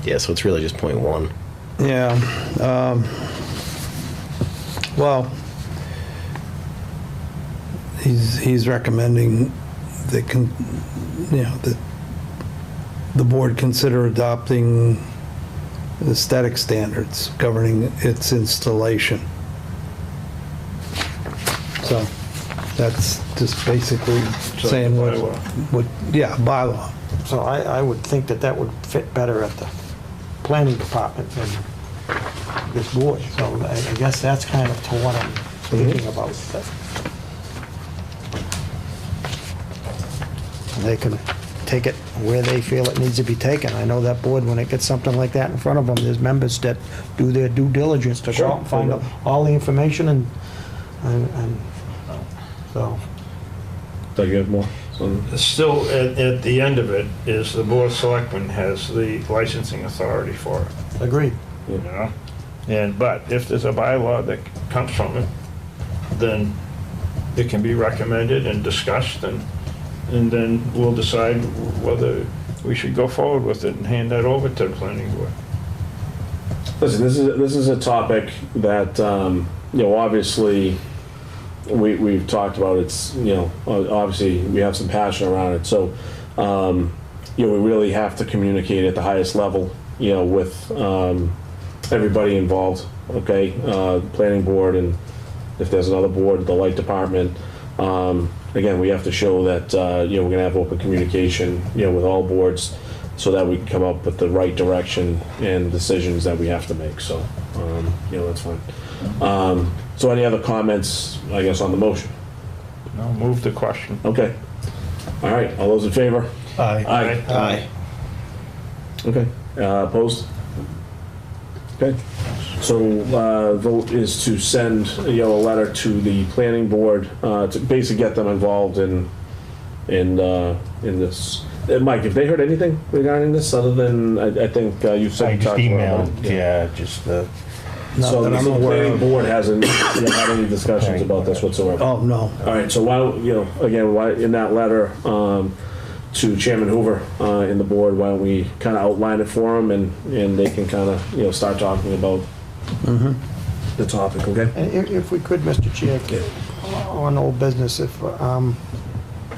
Yeah, so it's really just point one. Yeah, well, he's recommending that that the board consider adopting aesthetic standards governing its installation. So that's just basically saying what, yeah, bylaw. So I would think that that would fit better at the planning department than this board. So I guess that's kind of to what I'm thinking about. They can take it where they feel it needs to be taken. I know that board, when it gets something like that in front of them, there's members that do their due diligence to go out and find out all the information and so. Doug, you have more? Still, at the end of it, is the Board of Selectmen has the licensing authority for it, Agreed. you know? But if there's a bylaw that comes from it, then it can be recommended and discussed, and then we'll decide whether we should go forward with it and hand that over to the planning board. Listen, this is a topic that, obviously, we've talked about. It's, obviously we have some passion around it. So, we really have to communicate at the highest level, with everybody involved, okay? Planning board, and if there's another board, the light department. Again, we have to show that, we're gonna have open communication, with all boards, so that we can come up with the right direction and decisions that we have to make. So, that's fine. So any other comments, I guess, on the motion? No, move the question. Okay. All right, all those in favor? Aye. Aye. Okay, opposed? Okay, so, vote is to send, a letter to the planning board, to basically get them involved in this. Mike, have they heard anything regarding this, other than, I think, you said. I you just talked about emailed, it? yeah, just the, So that I'm the aware planning of. board hasn't had any discussions about this whatsoever? Oh, no. All right, so why don't, again, why, in that letter, to Chairman Hoover, in the board, why don't we kind of outline it for them, and they can kind of, start talking about the topic, okay? And if we could, Mr. Chair, on old business, if,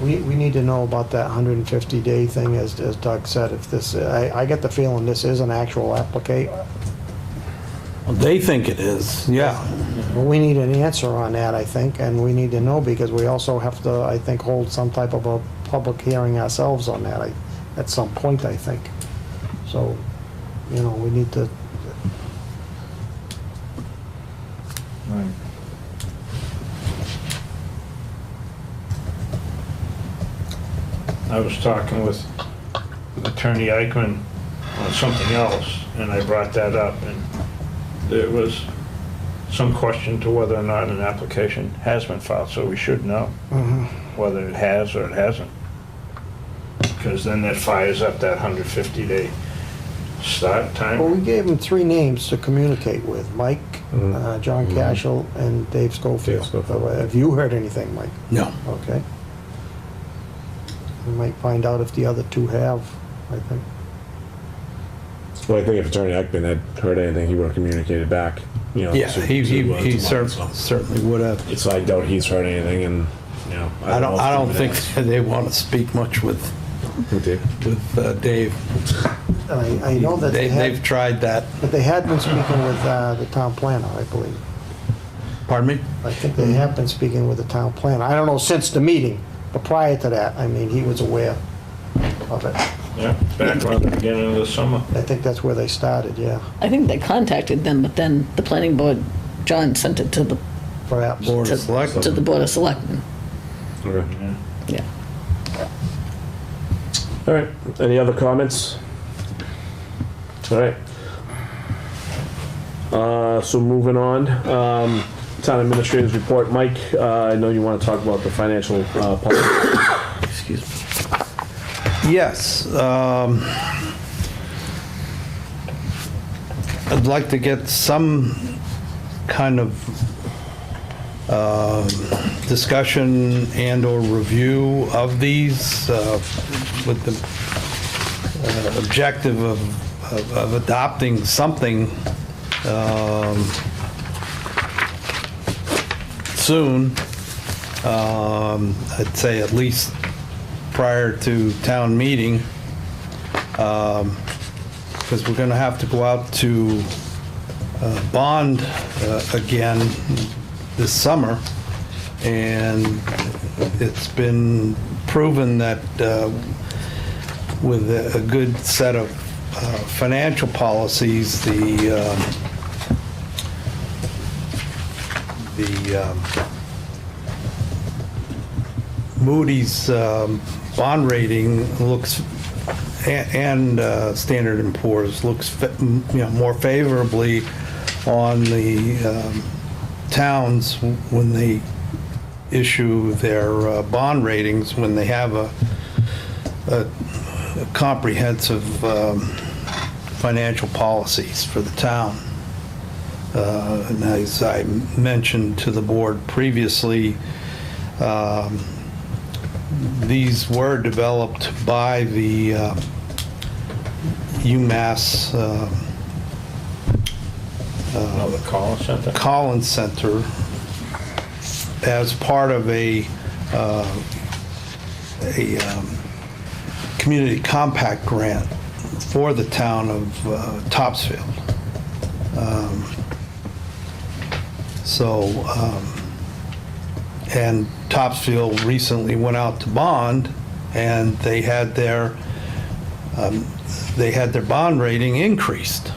we need to know about that 150-day thing, as Doug said. If this, I get the feeling this is an actual application. They think it is, yeah. Well, we need an answer on that, I think, and we need to know, because we also have to, I think, hold some type of a public hearing ourselves on that at some point, I think. So, we need to, I was talking with Attorney Eichman on something else, and I brought that up, and there was some question to whether or not an application has been filed, so we should know whether it has or it hasn't. Because then that fires up that 150-day start well, time. we gave him 3 names to communicate with: Mike, John Cashel, and Dave Schofield. Dave Schofield. So, have you heard anything, Mike? No. Okay. We might find out if the other 2 have, I think. Well, I think if Attorney Ekman had heard anything, he would have communicated back, Yeah, he to Mike, so. certainly would have. So I doubt he's heard anything, and, I don't think they want to speak much with Dave. And I know that They've tried that. but they had been speaking with the town planner, I believe. Pardon me? I think they have been speaking with the town planner. I don't know since the meeting, but prior to that, I mean, he was aware of it. Yeah, back around the beginning of the summer. I think that's where they started, yeah, I think they contacted them, but then the planning board, John sent it to the, perhaps. Board to of Selectmen. to the Board of Selectmen. Okay. Yeah. All right, any other comments? All right. So moving on, Town Administrator's Report. Mike, I know you want to talk about the financial policy. Excuse me. Yes. I'd like to get some kind of discussion and/or review of these with the objective of adopting something soon. I'd say at least prior to town meeting, because we're going to have to go out to bond again this summer, and it's been proven that with a good set of financial policies, the Moody's bond rating looks, and Standard & Poor's looks, more favorably on the towns when they issue their bond ratings, when they have a comprehensive financial policies for the town. And as I mentioned to the board previously, these were developed by the UMass The Collins Center? Collins Center as part of a community compact grant for the town of Topsfield. And Topsfield recently went out to bond, and they had their bond rating increased.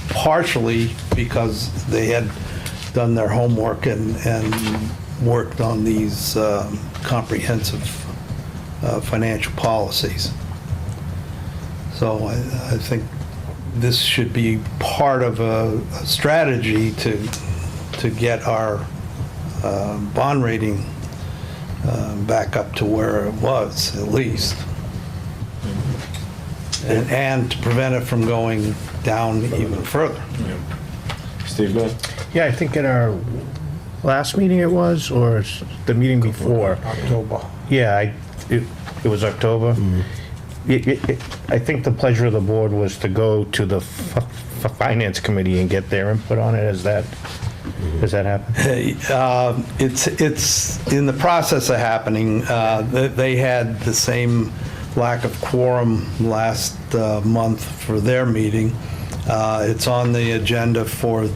Partially because they had done their homework and worked on these comprehensive financial policies. So I think this should be part of a strategy to get our bond rating back up to where it was, at least. And to prevent it from going down even further. Steve, go ahead. Yeah, I think at our last meeting it was, or the meeting before. October. Yeah, it was October. I think the pleasure of the board was to go to the finance committee and get their input on it. Has that happened? It's in the process of happening. They had the same lack of quorum last month for their meeting. It's on the agenda for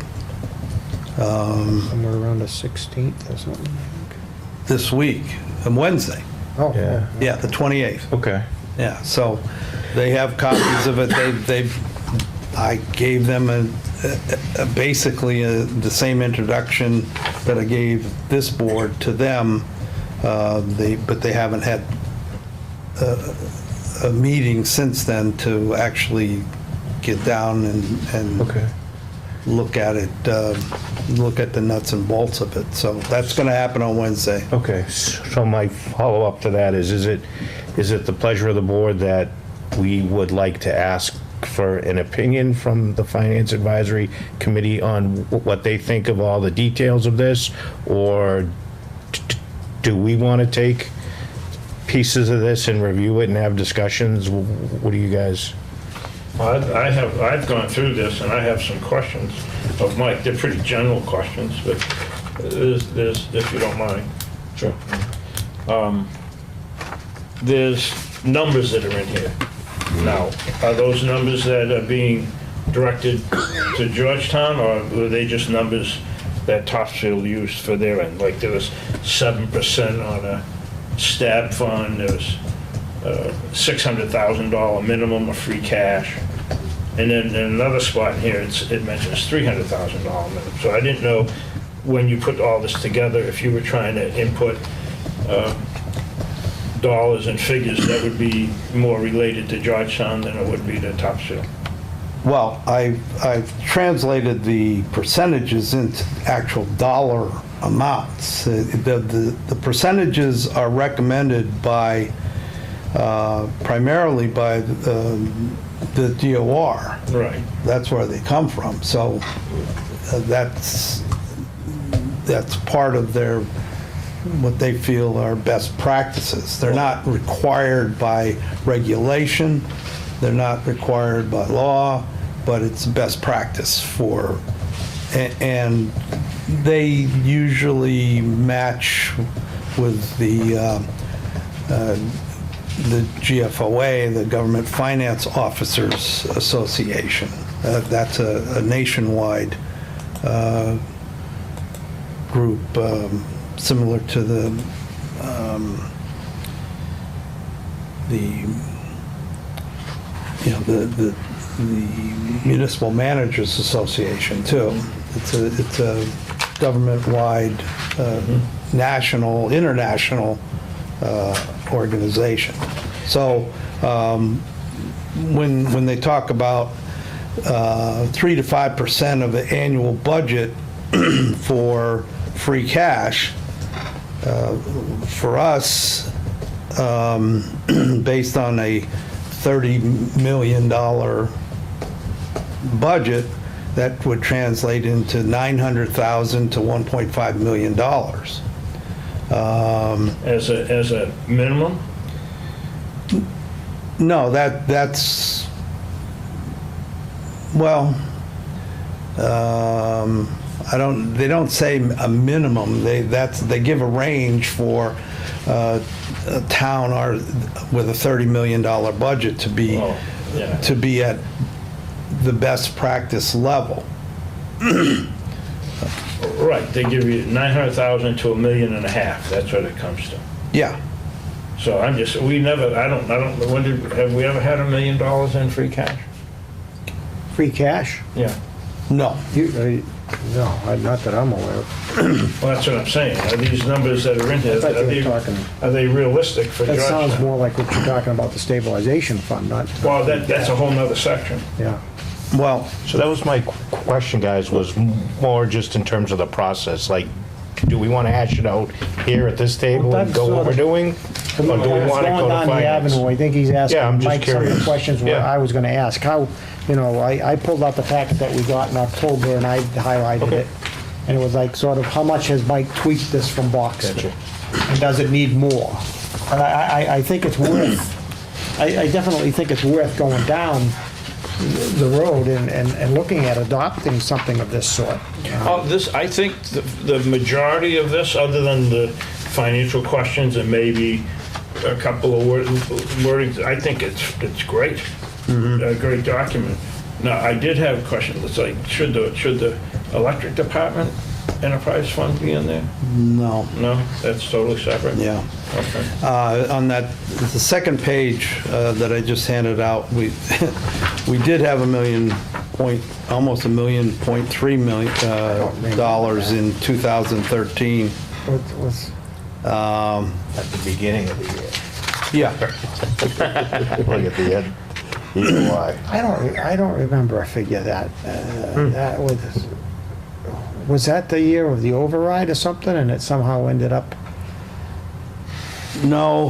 Somewhere around the 16th or something. this week, on Wednesday. Oh, Yeah. Yeah, the 28th. Okay. Yeah, so they have copies of it. I gave them basically the same introduction that I gave this board to them, but they haven't had a meeting since then to actually get down and Okay. look at it, look at the nuts and bolts of it. So that's going to happen on Wednesday. Okay, so my follow-up to that is it the pleasure of the board that we would like to ask for an opinion from the Finance Advisory Committee on what they think of all the details of this? Or do we want to take pieces of this and review it and have discussions? What do you guys? I've gone through this, and I have some questions of Mike. They're pretty general questions, but there's, if you don't mind. Sure. There's numbers that are in here. Now, are those numbers that are being directed to Georgetown, or were they just numbers that Topsfield used for their end? Like there was 7% on a stab fund, there was $600,000 minimum of free cash. And then in another spot here, it mentions $300,000 minimum. So I didn't know when you put all this together, if you were trying to input dollars and figures that would be more related to Georgetown than it would be to Topsfield. Well, I've translated the percentages into actual dollar amounts. The percentages are recommended by primarily by the DOR. Right. That's where they come from. So that's part of their, what they feel are best practices. They're not required by regulation, they're not required by law, but it's best practice for, and they usually match with the GFOA, the Government Finance Officers Association. That's a nationwide group, similar to the Municipal Managers Association too. It's a government-wide, national, international organization. So when they talk about 3 to 5% of the annual budget for free cash, for us, based on a $30 million budget, that would translate into $900,000 to $1.5 million. As a minimum? No, that's, well, they don't say a minimum. They give a range for a town with a $30 million budget to be at the best practice level. Right, they give you 900,000 to $1.5 million. That's what it comes to. Yeah. So I don't, have we ever had $1 million in free cash? Free cash? Yeah. No. No, not that I'm aware of. Well, that's what I'm saying. Are these numbers that are in here, I thought you were talking, are they realistic for that sounds Georgetown? more like what you're talking about, the stabilization fund, not, Well, that's a whole nother section. yeah. Well, So that was my question, guys, was more just in terms of the process, like, do we want to hash it out here at this table and go what we're doing? Or do we want to Going go to down the finance? avenue, I think he's Yeah, I'm asking just Mike some of the curious. questions where Yeah. I was gonna ask. How, I pulled out the packet that we got in October and I highlighted Okay. it. And it was like, sort of, how much has Mike tweaked this from Boxton? Gotcha. And does it need more? And I think it's worth, I definitely think it's worth going down the road and looking at adopting something of this sort. I think the majority of this, other than the financial questions and maybe a couple of wordings, I think it's great. A great document. Now, I did have a question. It's like, should the electric department enterprise fund be in there? no, No, that's totally separate? yeah. Okay. On that, the second page that I just handed out, we did have almost $1.3 million dollars in 2013. At the beginning of the year. Yeah, Look at the end. Either why. I don't remember a figure that, that was that the year of the override or something and it somehow ended up? no,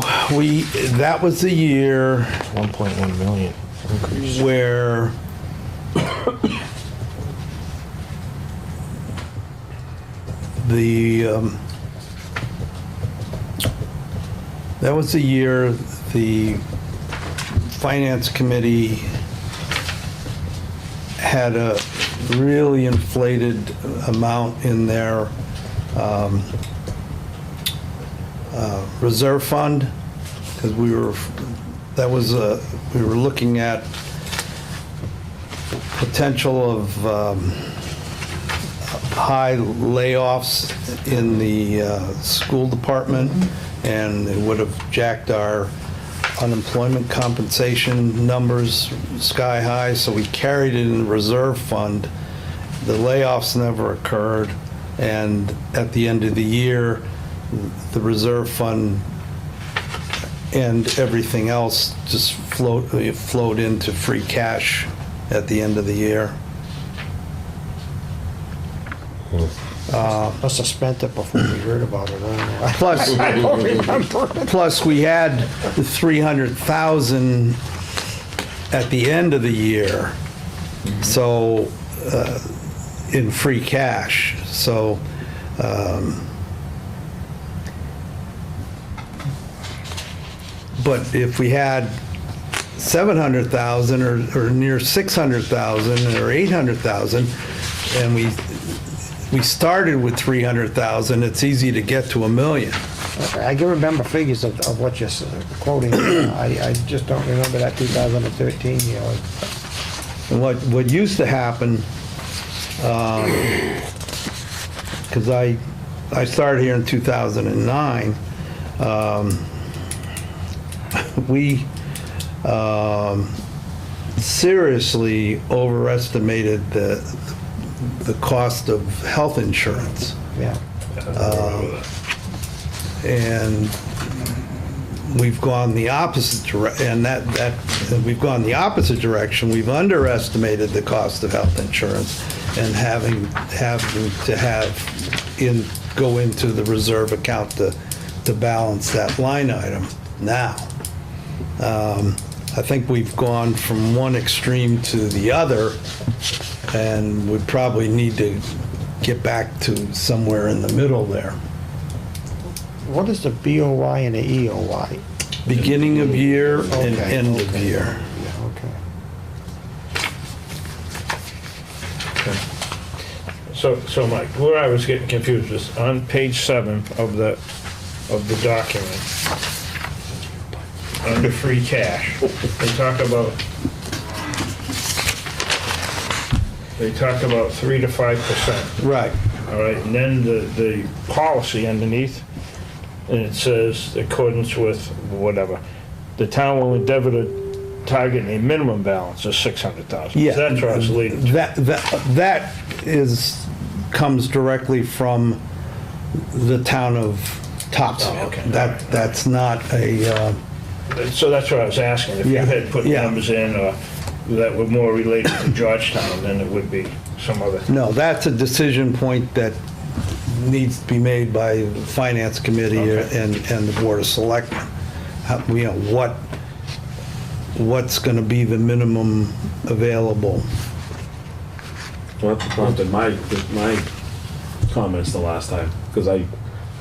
that was the year 1.1 million increase. where that was the year the Finance Committee had a really inflated amount in their reserve fund, because we were looking at potential of high layoffs in the school department, and it would have jacked our unemployment compensation numbers sky high, so we carried it in the reserve fund. The layoffs never occurred, and at the end of the year, the reserve fund and everything else just flowed into free cash at the end of the year. Must have spent it before we heard about it, I don't know. Plus, I don't remember. plus we had the 300,000 at the end of the year, so, in free cash, so, but if we had 700,000 or near 600,000 or 800,000, and we started with 300,000, it's easy to get to 1 million. I can remember figures of what you're quoting. I just don't remember that 2013 year. And what used to happen, because I started here in 2009, we seriously overestimated the cost of health insurance. Yeah. And we've gone the opposite direction, and we've gone the opposite direction. We've underestimated the cost of health insurance and having to go into the reserve account to balance that line item. Now, I think we've gone from one extreme to the other, and we probably need to get back to somewhere in the middle there. What is the BOY and the EOY? Beginning of year and Okay, end of okay. year. Yeah, okay. So Mike, where I was getting confused was on page 7 of the document, under free cash, they talk about 3 to 5%. Right. All right, and then the policy underneath, and it says, accordance with whatever, the town will endeavor to target a minimum balance of 600,000. Yeah. That's what I was leading to. That comes directly from the town of Topsfield. Oh, okay. That's not a, So that's what I was asking, if you Yeah, had put yeah. numbers in that were more related to Georgetown, then it would be some other. no, that's a decision point that needs to be made by the Finance Committee Okay. and the Board of Selectmen. What's going to be the minimum available? Well, that prompted my comments the last time, because I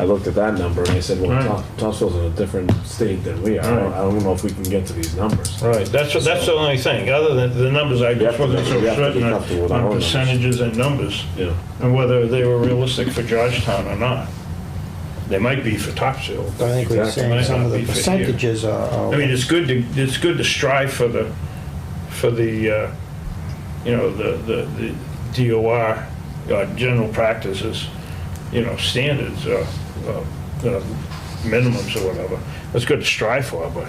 looked at that number and I said, well, Right. Topsfield's in a different state than we are. Right. I don't know if we can get to these numbers. Right, that's the only thing, other than the numbers, I just wasn't so we have to be certain comfortable with our on own numbers. percentages and numbers, Yeah. and whether they were realistic for Georgetown or not. They might be for Topsfield. I think we're Exactly. saying some of the Might not be for here. percentages are. I mean, it's good to strive for the DOR, general practices, standards, minimums or whatever. It's good to strive for, but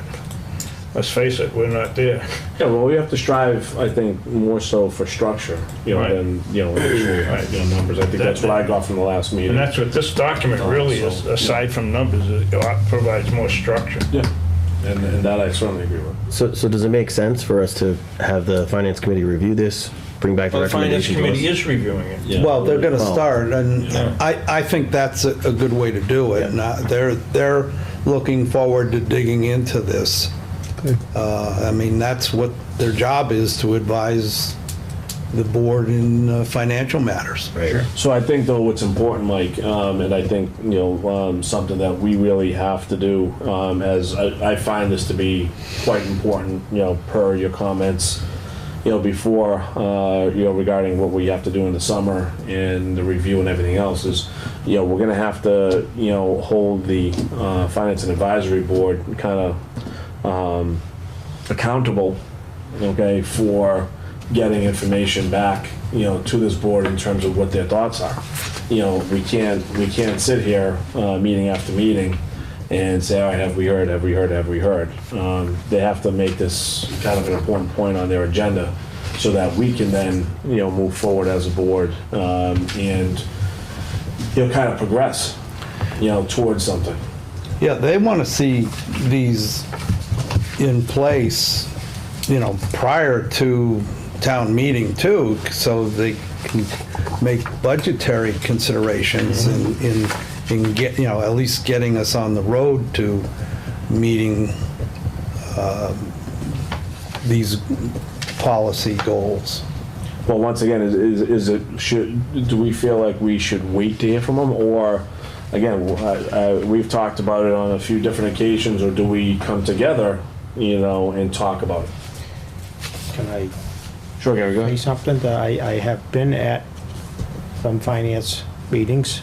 let's face it, we're not there. Yeah, well, we have to strive, I think, more so for structure, Right. than, actual, numbers. I think that's what I got from the last meeting. And that's what this document really is, aside from numbers, it provides more structure. Yeah, and that I certainly agree with. So does it make sense for us to have the finance committee review this, bring back the Well, the finance recommendations? to us? committee is reviewing it. Yeah. Well, they're going to Well, start, and yeah. I think that's a good way to do it. And they're looking forward to digging into this. I mean, that's what their job is, to advise the board in financial matters. Right. So I think though what's important, Mike, and I think, something that we really have to do, as I find this to be quite important, per your comments, before, regarding what we have to do in the summer and the review and everything else is, we're gonna have to, hold the Finance and Advisory Board kind of accountable, okay, for getting information back, to this board in terms of what their thoughts are. We can't sit here, meeting after meeting and say, all right, have we heard? They have to make this kind of an important point on their agenda so that we can then, move forward as a board, and, kind of progress, towards something. Yeah, they want to see these in place, prior to town meeting too, so they make budgetary considerations in get, at least getting us on the road to meeting these policy goals. Well, once again, do we feel like we should wait to hear from them, or, again, we've talked about it on a few different occasions, or do we come together, and talk about it? Can I Sure, Gary, go say ahead. something? I have been at some finance meetings.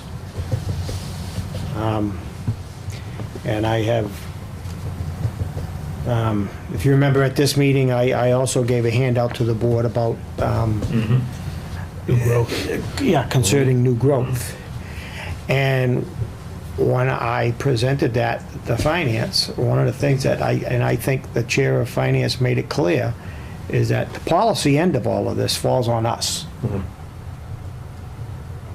And I have, if you remember at this meeting, I also gave a handout to the board about, New growth. yeah, concerning new growth. And when I presented that, the finance, one of the things that I think the chair of finance made it clear, is that the policy end of all of this falls on us.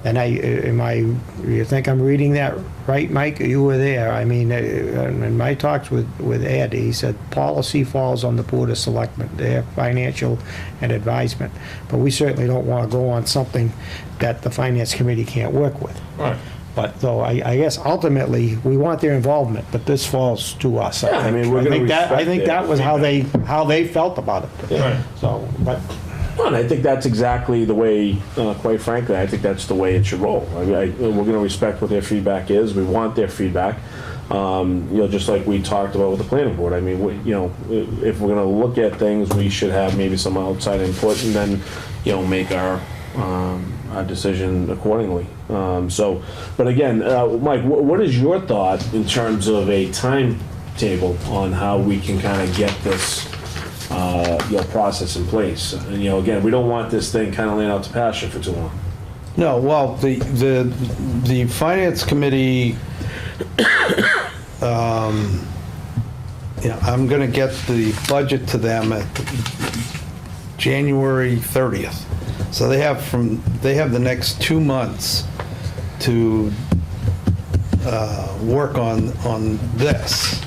And you think I'm reading that right, Mike? You were there. I mean, in my talks with Ed, he said policy falls on the Board of Selectmen, their financial and advisement. But we certainly don't want to go on something that the Finance Committee can't work with. Right. But though, I guess ultimately, we want their involvement, but this falls to us. Yeah, I mean, we're gonna I think respect that their was how they felt about it. Right. So, but Well, and I think that's exactly the way, quite frankly, I think that's the way it should roll. I mean, we're going to respect what their feedback is. We want their feedback. Just like we talked about with the planning board. I mean, if we're going to look at things, we should have maybe some outside input and then, make our decision accordingly. But again, Mike, what is your thought in terms of a timetable on how we can kind of get this process in place? And, again, we don't want this thing kind of laying out to pasture for too long. No, well, the Finance Committee, I'm going to get the budget to them at January 30th. So they have the next 2 months to work on this.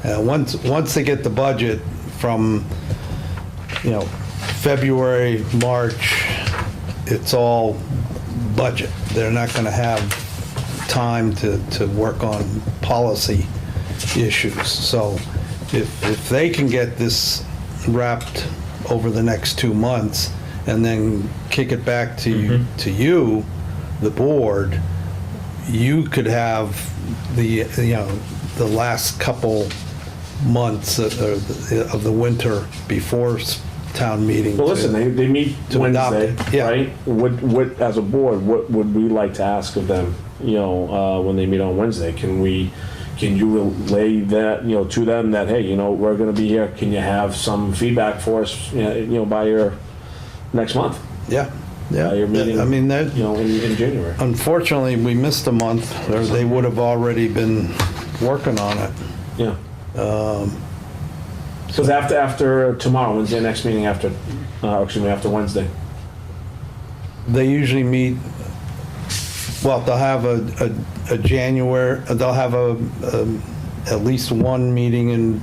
Once they get the budget from, February, March, it's all budget. They're not going to have time to work on policy issues. So if they can get this wrapped over the next 2 months and then kick it back to you, the board, you could have the last couple months of the winter before town meeting. Well, listen, they meet to adopt Wednesday, it, yeah. right? What, as a board, what would we like to ask of them, when they meet on Wednesday? Can you relay that, to them that, hey, we're gonna be here, can you have some feedback for us, by your next month? Yeah, yeah. Your meeting, I mean, in January? unfortunately, we missed a month, or they would have already been working on it. Yeah. Because after tomorrow, when's their next meeting after Wednesday? They usually meet, well, they'll have a January, they'll have at least one meeting in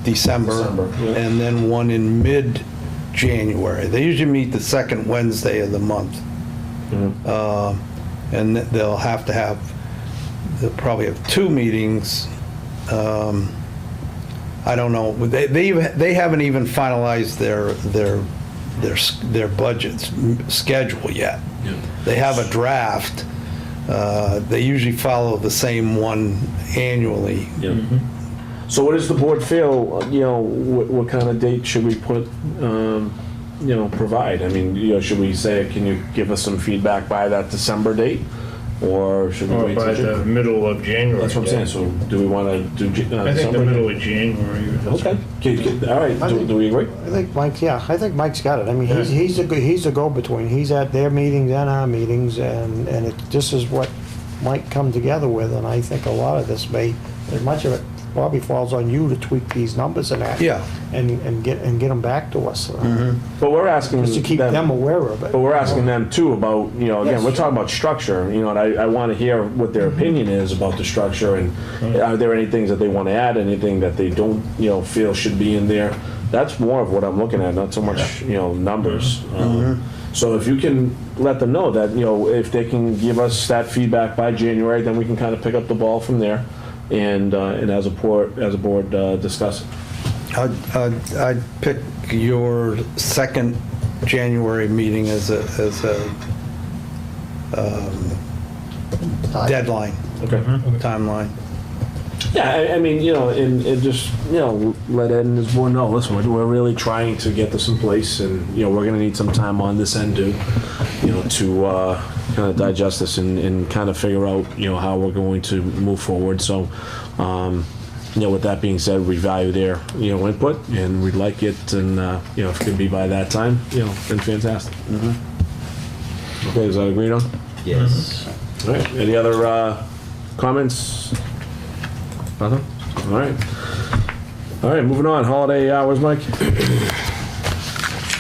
December, yeah. and then one in mid-January. They usually meet the second Wednesday of the month. And they'll probably have 2 meetings. I don't know. They haven't even finalized their budget schedule yet. Yeah. They have a draft. They usually follow the same one annually. Yeah. So what does the board feel, what kind of date should we provide? I mean, should we say, can you give us some feedback by that December date? Or should we Or wait by till the middle of January. That's what I'm saying, so do we want to do I think December? the middle of January. Okay, all right, do we agree? I think Mike's got it. I mean, he's a go-between. He's at their meetings and our meetings, and this is what might come together with, and I think a lot of this as much of it probably falls on you to tweak these numbers and that. Yeah. And get them back to us. But we're asking Just to keep them aware of it. But we're asking them too about, again, we're talking about structure, and I want to hear what their opinion is about the structure, and are there any things that they want to add, anything that they don't, feel should be in there? That's more of what I'm looking at, not so much, numbers. So if you can let them know that, if they can give us that feedback by January, then we can kind of pick up the ball from there and as a board, discuss it. I'd pick your second January meeting as a deadline, Okay. timeline. Yeah, I mean, and just, let Ed and his board know, listen, we're really trying to get this in place, and, we're gonna need some time on this end to kind of digest this and kind of figure out, how we're going to move forward. So, with that being said, we value their, input, and we'd like it, and, if it can be by that time, then fantastic. Okay, is that agreed on? Yes. All right, any other comments? Nothing? All right. All right, moving on, holiday hours, Mike?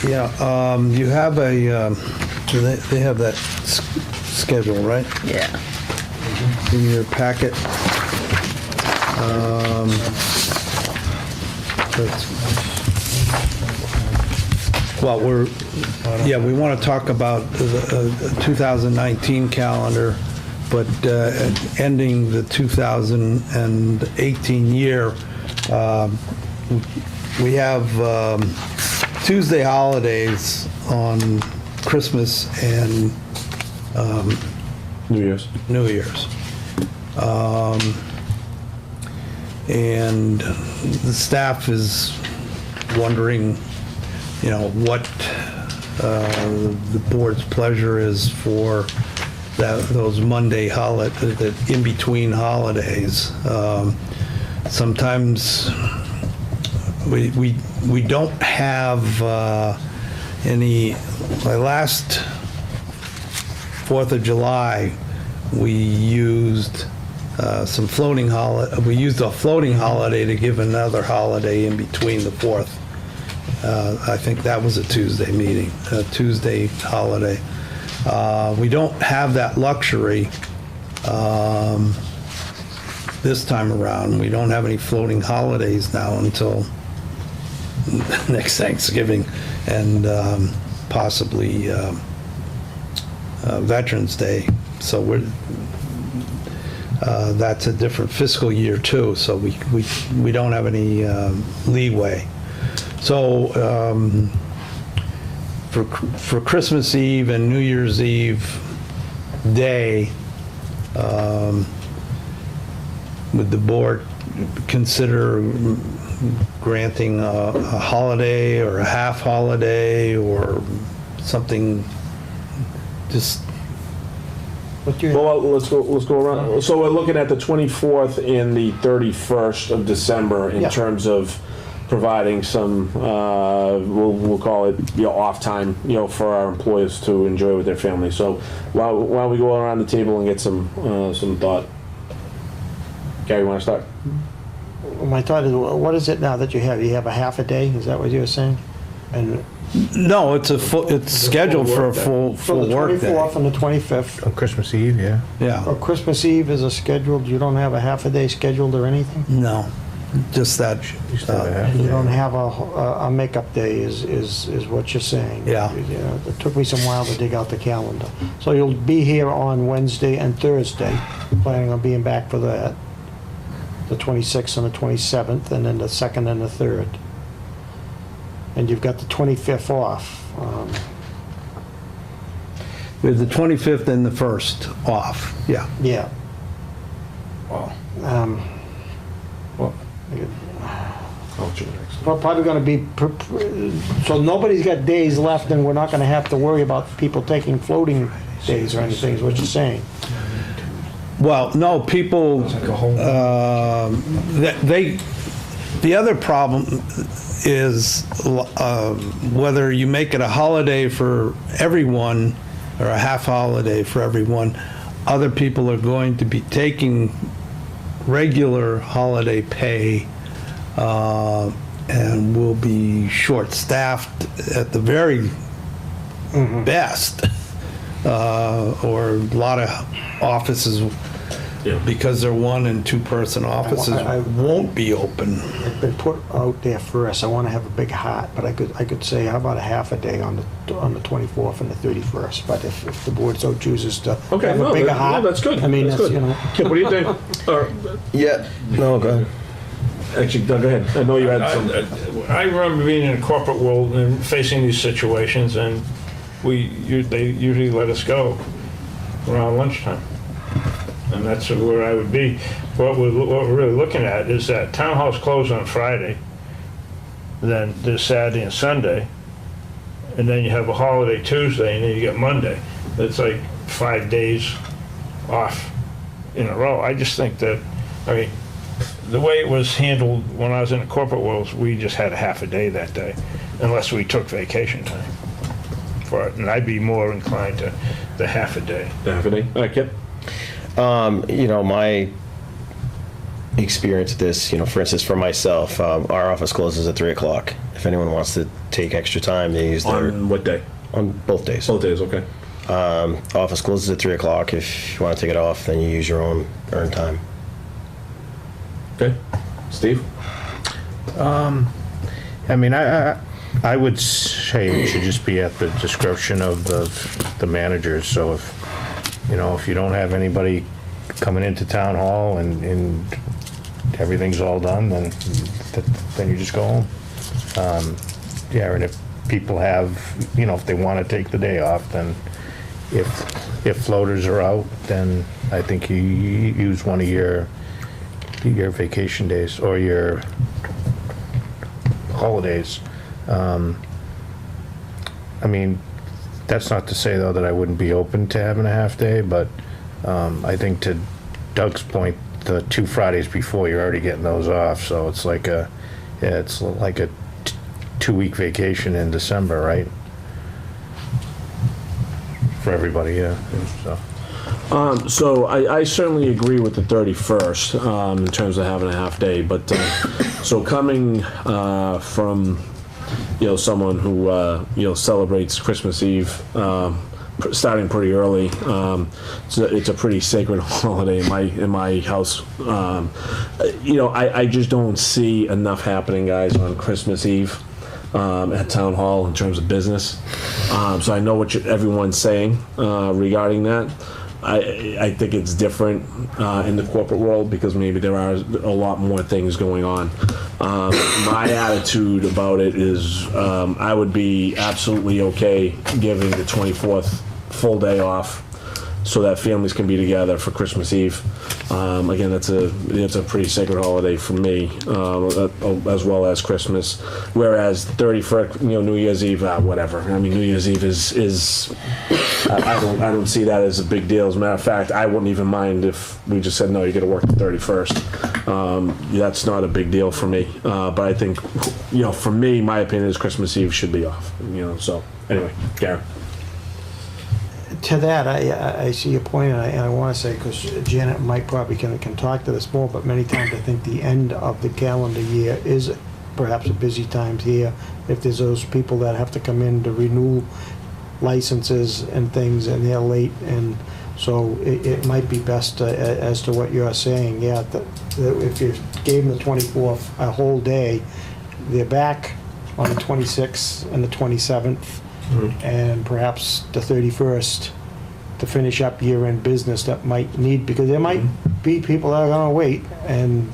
Yeah, you have they have that schedule, right, Yeah. in your packet? Well, we want to talk about the 2019 calendar, but ending the 2018 year, we have Tuesday holidays on Christmas and New Year's. New Year's. And the staff is wondering, what the board's pleasure is for those Monday the in-between holidays. Sometimes we don't have any, last 4th of July, we used we used a floating holiday to give another holiday in between the 4th. I think that was a Tuesday meeting, a Tuesday holiday. We don't have that luxury this time around. We don't have any floating holidays now until next Thanksgiving and possibly Veterans Day. So that's a different fiscal year too, so we don't have any leeway. So for Christmas Eve and New Year's Eve day, would the board consider granting a holiday or a half holiday or something, just Well, let's go around. So we're looking at the 24th and the 31st of December in Yeah. terms of providing some, we'll call it, off time, for our employees to enjoy with their families. So why don't we go around the table and get some thought? Gary, you want to start? My thought is, what is it now that you have? You have a half a day? Is that what you were saying? And no, it's scheduled for a full work the day. 24th and the 25th. On Christmas Eve, yeah. Yeah, Or Christmas Eve is a scheduled, you don't have a half a day scheduled or anything? no, just that. Used to have a half You day. don't have a makeup day is what you're saying? Yeah. It took me some while to dig out the calendar. So you'll be here on Wednesday and Thursday, planning on being back for that, the 26th and the 27th, and then the 2nd and the 3rd. And you've got the 25th off. We have the 25th and the 1st off, yeah. Yeah. Wow. Well, we're probably gonna be, so nobody's got days left, and we're not gonna have to worry about people taking floating days or anything, is what you're saying. Well, no, people, the other problem is whether you make it a holiday for everyone or a half holiday for everyone, other people are going to be taking regular holiday pay and will be short-staffed at the very best. Or a lot of offices because they're one and two person offices, I- won't be open. I've been put out there first. I want to have a big heart, but I could say, how about a half a day on the 24th and the 31st? But if the board so chooses to Okay, have no, a bigger that- heart. no, that's good. I mean, That's that's, good. you know. Kip, what do you think? Or, Yeah, no, go ahead. actually, Doug, go ahead. I know you had some. I remember being in the corporate world and facing these situations, and they usually let us go around lunchtime. And that's where I would be. What we're really looking at is that town hall's closed on Friday, then there's Saturday and Sunday, and then you have a holiday Tuesday, and then you get Monday. That's like 5 days off in a row. I just think that, I mean, the way it was handled when I was in the corporate world, we just had a half a day that day, unless we took vacation time for it. And I'd be more inclined to the half a day. Half a day. All right, Kip. You know, my experience with this, you know, for instance, for myself, our office closes at 3 o'clock. If anyone wants to take extra time, they use their, On what day? on both days. Both days, okay. Office closes at 3 o'clock. If you want to take it off, then you use your own earned time. Okay. Steve? I mean, I would say it should just be at the discretion of the managers. So if, you know, if you don't have anybody coming into town hall and everything's all done, then you just go home. Yeah, and if people have, you know, if they want to take the day off, then if floaters are out, then I think you use one of your vacation days or your holidays. I mean, that's not to say though that I wouldn't be open to having a half day, but I think to Doug's point, the 2 Fridays before, you're already getting those off, so it's like a 2-week vacation in December, right? For everybody, yeah. So. So I certainly agree with the 31st in terms of having a half day, but so coming from, you know, someone who, you know, celebrates Christmas Eve starting pretty early, it's a pretty sacred holiday in my house. You know, I just don't see enough happening, guys, on Christmas Eve. At town hall in terms of business, so I know what everyone's saying regarding that. I think it's different in the corporate world because maybe there are a lot more things going on. My attitude about it is I would be absolutely okay giving the 24th full day off so that families can be together for Christmas Eve. Again, it's a pretty sacred holiday for me, as well as Christmas. Whereas 31st, you know, New Year's Eve, whatever. I mean, New Year's Eve is I don't see that as a big deal. As a matter of fact, I wouldn't even mind if we just said no, you got to work the 31st. That's not a big deal for me. But I think, you know, for me, my opinion is Christmas Eve should be off. You know, so anyway, Garen. To that, I see your point, and I want to say, because Janet and Mike probably can talk to this more, but many times I think the end of the calendar year is perhaps a busy time here. If there's those people that have to come in to renew licenses and things, and they're late, and so it might be best as to what you're saying, yeah, that if you gave them the 24th, a whole day, they're back on the 26th and the 27th, and perhaps the 31st to finish up year-end business that might need, because there might be people that are gonna wait, and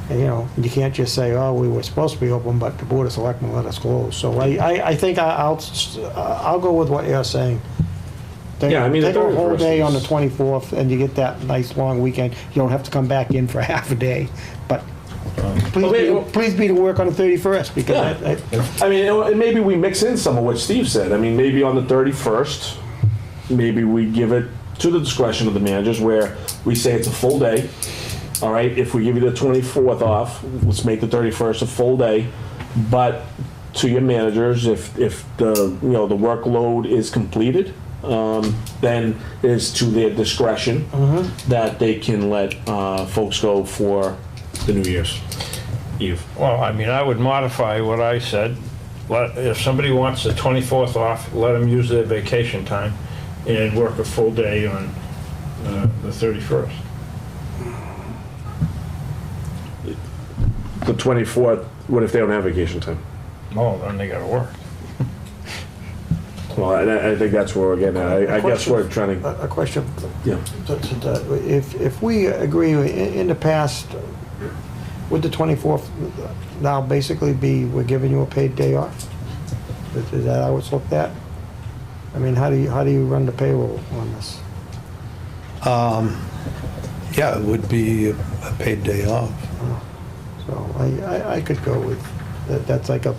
you know, you can't just say, oh, we were supposed to be open, but the Board of Selectmen let us close. So I think I'll go with what you're saying. Yeah, I mean, Take the a whole 31st day on the is- 24th, and you get that nice long weekend. You don't have to come back in for half a day, but please be to work on the 31st, because I mean, and maybe we mix in some of what Steve said. I mean, maybe on the 31st, maybe we give it to the discretion of the managers where we say it's a full day. All right, if we give you the 24th off, let's make the 31st a full day. But to your managers, if the, you know, the workload is completed, then it's to their discretion that they can let folks go for the New Year's Eve. Well, I mean, I would modify what I said. If somebody wants the 24th off, let them use their vacation time and work a full day on the 31st. The 24th, what if they don't have vacation time? Oh, then they gotta work. Well, I think that's where we're getting at. I guess we're trying to, A question. yeah. If we agree, in the past, would the 24th now basically be, we're giving you a paid day off? Is that how it's looked at? I mean, how do you run the payroll on this? Yeah, it would be a paid day off. So I could go with, that's like a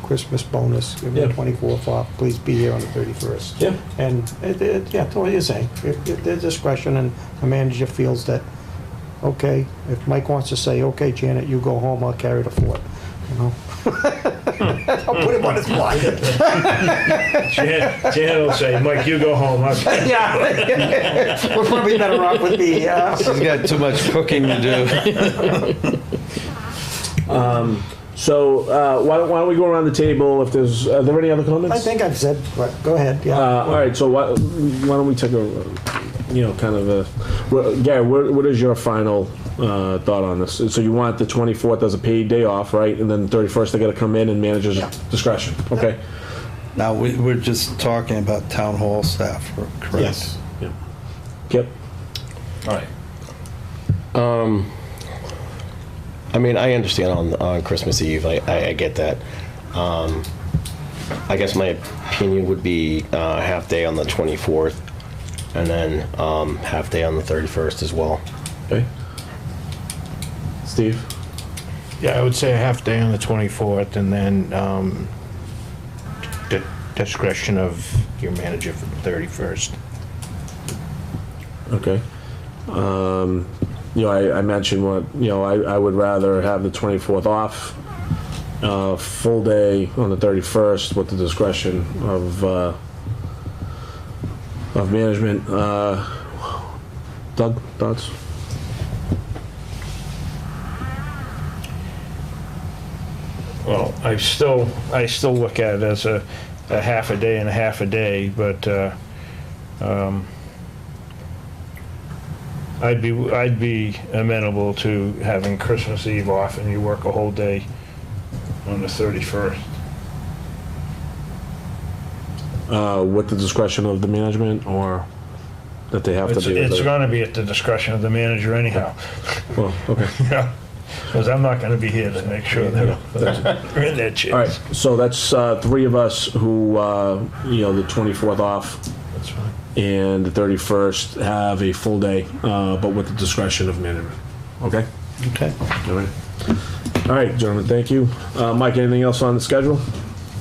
Christmas bonus, give me the Yeah. 24th off, please be here on the 31st. Yeah. And yeah, that's what you're saying. If there's discretion and the manager feels that, okay, if Mike wants to say, okay, Janet, you go home, I'll carry the fort, you know? I'll put him on his spot. Jan will say, Mike, you go home. Yeah. We're probably better off with the, He's got too much cooking to do. So why don't we go around the table if there's, are there any other comments? I think I've said, but go ahead, yeah. All right, so why don't we take a, kind of a, Gary, what is your final thought on this? So you want the 24th as a paid day off, right? And then 31st, they gotta come in and manager's discretion, okay? Now, we're just talking about town hall staff, correct? Yes. Yeah. Kip? All right. I mean, I understand on Christmas Eve. I get that. I guess my opinion would be half day on the 24th, and then half day on the 31st as well. Okay. Steve? Yeah, I would say a half day on the 24th, and then the discretion of your manager for the 31st. Okay. I mentioned what, I would rather have the 24th off, full day on the 31st with the discretion of management. Doug, thoughts? Well, I still look at it as a half a day and a half a day, but I'd be amenable to having Christmas Eve off and you work a whole day on the 31st. With the discretion of the management, or that they have to be? It's going to be at the discretion of the manager anyhow. Well, okay. Yeah, because I'm not going to be here to make sure that they're in their chairs. All right, so that's three of us who, the 24th off That's fine. and the 31st have a full day, but with the discretion of management. Okay? Okay. All right. All right, gentlemen, thank you. Mike, anything else on the schedule?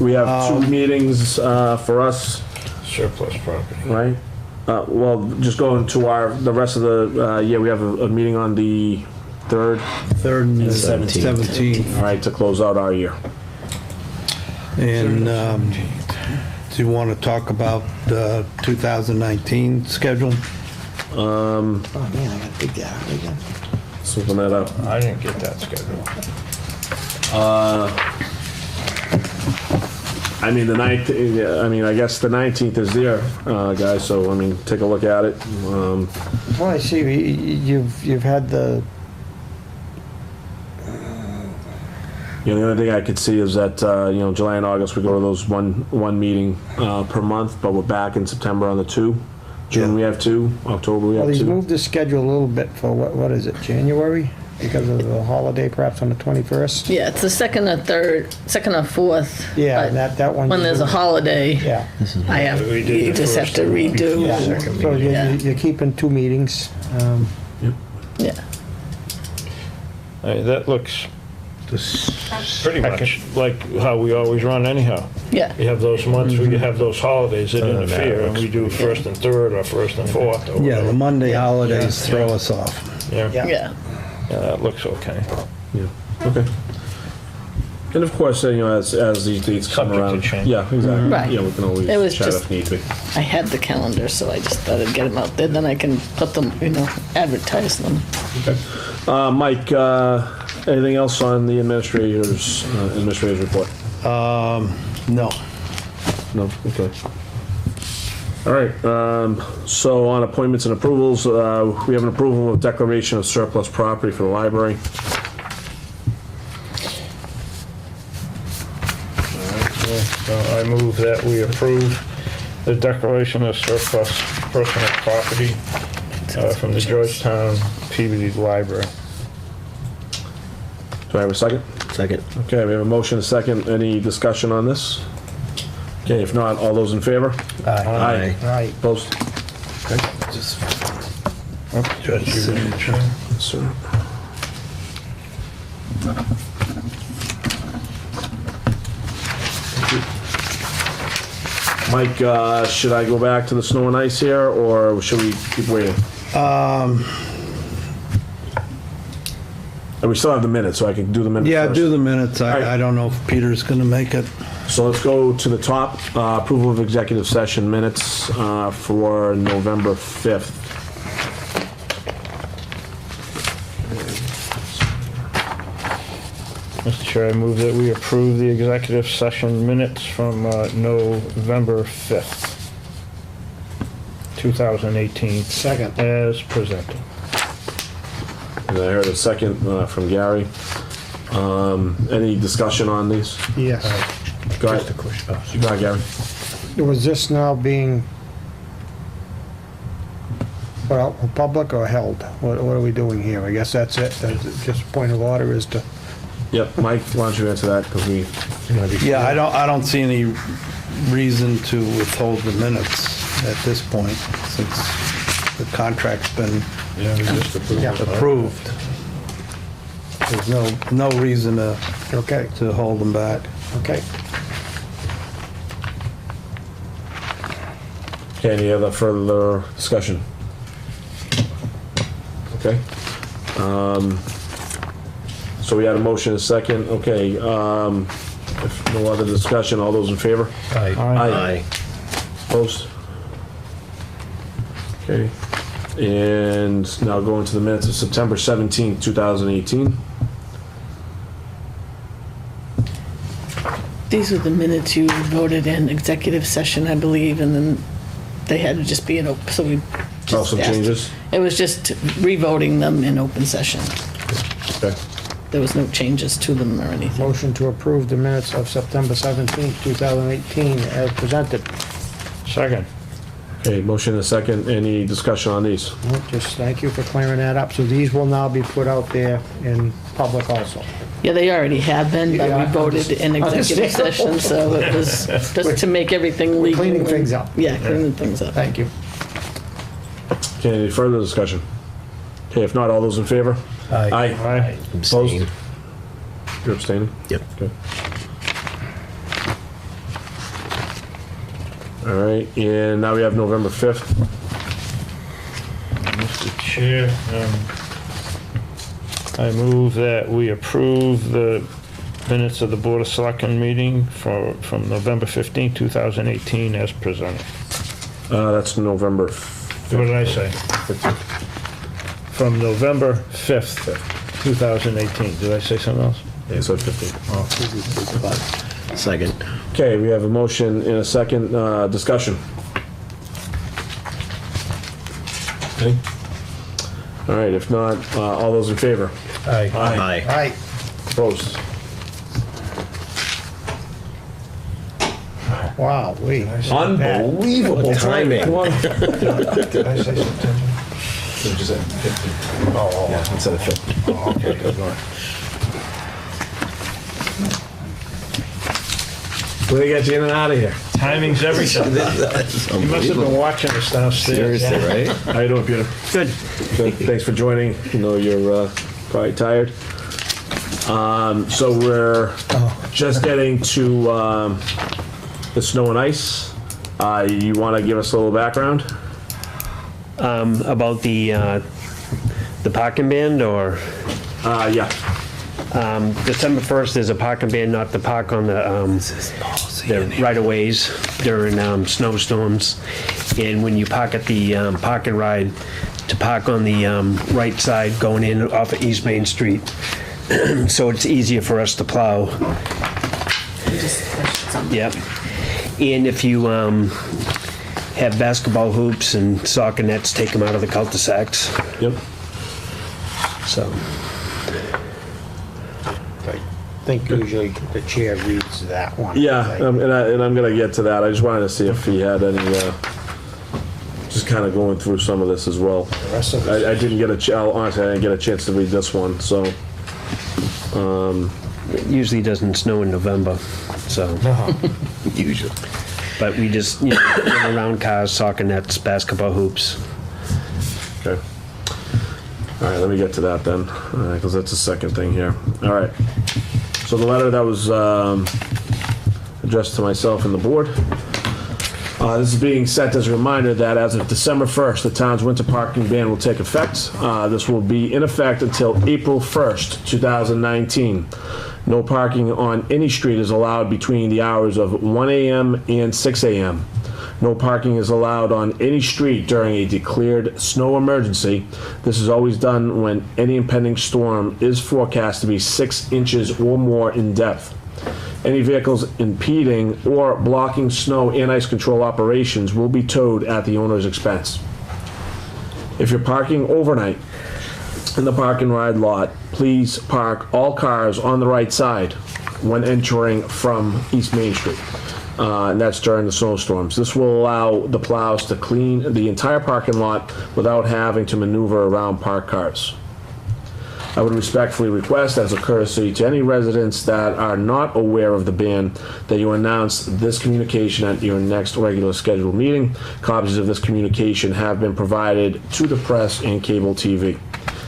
We have two meetings for us, Surplus property. right? Well, just going to the rest of the, we have a meeting on the 3rd, 3rd and 17th. 17th. all right, to close out our year. And do you want to talk about the 2019 schedule? Oh, man, I gotta dig that out again. Open that up. I didn't get that schedule. I mean, I guess the 19th is there, guys, so, take a look at it. Well, I see, you've had the, The only thing I could see is that, July and August, we go to those one meeting per month, but we're back in September on the 2. June, Yeah. we have 2. October, we well, have he's 2. moved the schedule a little bit for, what is it, January? Because of the holiday perhaps on the 21st? Yeah, it's the second or third, second or fourth. Yeah, but and that one. When there's a holiday, Yeah. I have, We did you the just have first to the week redo. Yeah, Second so Yeah. you're keeping 2 meetings. Yeah, That looks pretty much like how we always run anyhow. yeah. We have those months, we have those holidays that interfere, and we do first and third or first and fourth. Or Yeah, the whatever. Monday holidays throw us off. Yeah, Yeah. Yeah, that looks okay. Okay. And of course, as these dates come Subject to around. change. Yeah, exactly. Right. Yeah, we can always It was chat just- if need be. I had the calendar, so I just thought I'd get them out there, then I can put them, advertise them. Mike, anything else on the administrator's report? No. No? Okay. All right, so on appointments and approvals, we have an approval of declaration of surplus property for the library. So I move that we approve the declaration of surplus personal property from the Georgetown Peabody Library. Do I have a second? Second. Okay, we have a motion, a second. Any discussion on this? Okay, if not, all those in favor? Aye. Right. Opposed? Judge, you ready to change? Sir. Mike, should I go back to the snow and ice here, or should we keep waiting? And we still have the minutes, so I can do the minutes Yeah, first. do the minutes. right. I don't know if Peter's going to make it. So let's go to the top, approval of executive session minutes for November 5th. Mr. Chair, I move that we approve the executive session minutes from November 5th, 2018, Second. as presented. And I heard a second from Gary. Any discussion on these? Yes. Go ahead. Go ahead, Gary. Was this now being put out for public or held? What are we doing here? I guess that's it. Just point of order is to, Yep, Mike, why don't you answer that, because we... Yeah, I don't see any reason to withhold the minutes at this point, since the contract's been Yeah, we just approved it. approved. There's no reason to okay, hold them back. okay. Okay, any other further discussion? Okay. So we had a motion, a second. Okay, if no other discussion, all those in favor? Aye. Opposed? Okay. And now going to the minutes of September 17th, 2018. These are the minutes you voted in executive session, I believe, and then they had to just be in open, so we just Oh, some asked- changes? It was just revoting them in open session. Okay. There was no changes to them or anything. Motion to approve the minutes of September 17th, 2018 as presented. Second. Okay, motion and a second. Any discussion on these? Well, just thank you for clearing that up. So these will now be put out there in public also. Yeah, they already have been, but Yeah, we voted in executive session, so it was just to make everything legal. Cleaning things up. Yeah, cleaning things up. Thank you. Okay, any further discussion? Okay, if not, all those in favor? Aye. Aye. Opposed? You're abstaining? Yep. Okay. All right, and now we have November 5th. Mr. Chair, I move that we approve the minutes of the Board of Selectmen meeting from November 15, 2018, as presented. That's November What did I say? From November 5th, 2018. Did I say something else? Yeah, so 15. Second. Okay, we have a motion in a second, discussion. Okay. All right, if not, all those in favor? Aye. Aye. Right. Opposed? Wow, Unbelievable timing. Come on. Did I say September? Yeah, instead of 50. Oh, okay, good one. We're gonna get you in and out of here. Timing's everything. You must have been watching us downstairs. Seriously, right? How you doing, Peter? Good. Good. Thanks for joining. You know you're probably tired. So we're just getting to the snow and ice. You want to give us a little background? About the parking ban, or Yeah. December 1st, there's a parking ban not to park on the right-of-ways during snowstorms. And when you park at the park and ride, to park on the right side going in off of East Main Street. So it's easier for us to plow. Yep. And if you have basketball hoops and soccer nets, take them out of the cul-de-sacs, Yep. so. I think usually the chair reads that one. Yeah, and I'm gonna get to that. I just wanted to see if he had any, just kind of going through some of this as well. The rest of it, I didn't get honestly, I didn't get a chance to read this one, so. It usually doesn't snow in November, so. Usually. But we just, run around cars, soccer nets, basketball hoops. Okay. All right, let me get to that then, because that's the second thing here. All right. So the letter that was addressed to myself and the board. This is being sent as a reminder that as of December 1st, the town's winter parking ban will take effect. This will be in effect until April 1st, 2019. No parking on any street is allowed between the hours of 1 a.m. and 6 a.m. No parking is allowed on any street during a declared snow emergency. This is always done when any impending storm is forecast to be 6 inches or more in depth. Any vehicles impeding or blocking snow and ice control operations will be towed at the owner's expense. If you're parking overnight in the park and ride lot, please park all cars on the right side when entering from East Main Street. And that's during the snowstorms. This will allow the plows to clean the entire parking lot without having to maneuver around parked cars. I would respectfully request, as a courtesy to any residents that are not aware of the ban, that you announce this communication at your next regular scheduled meeting. Copies of this communication have been provided to the press and cable TV.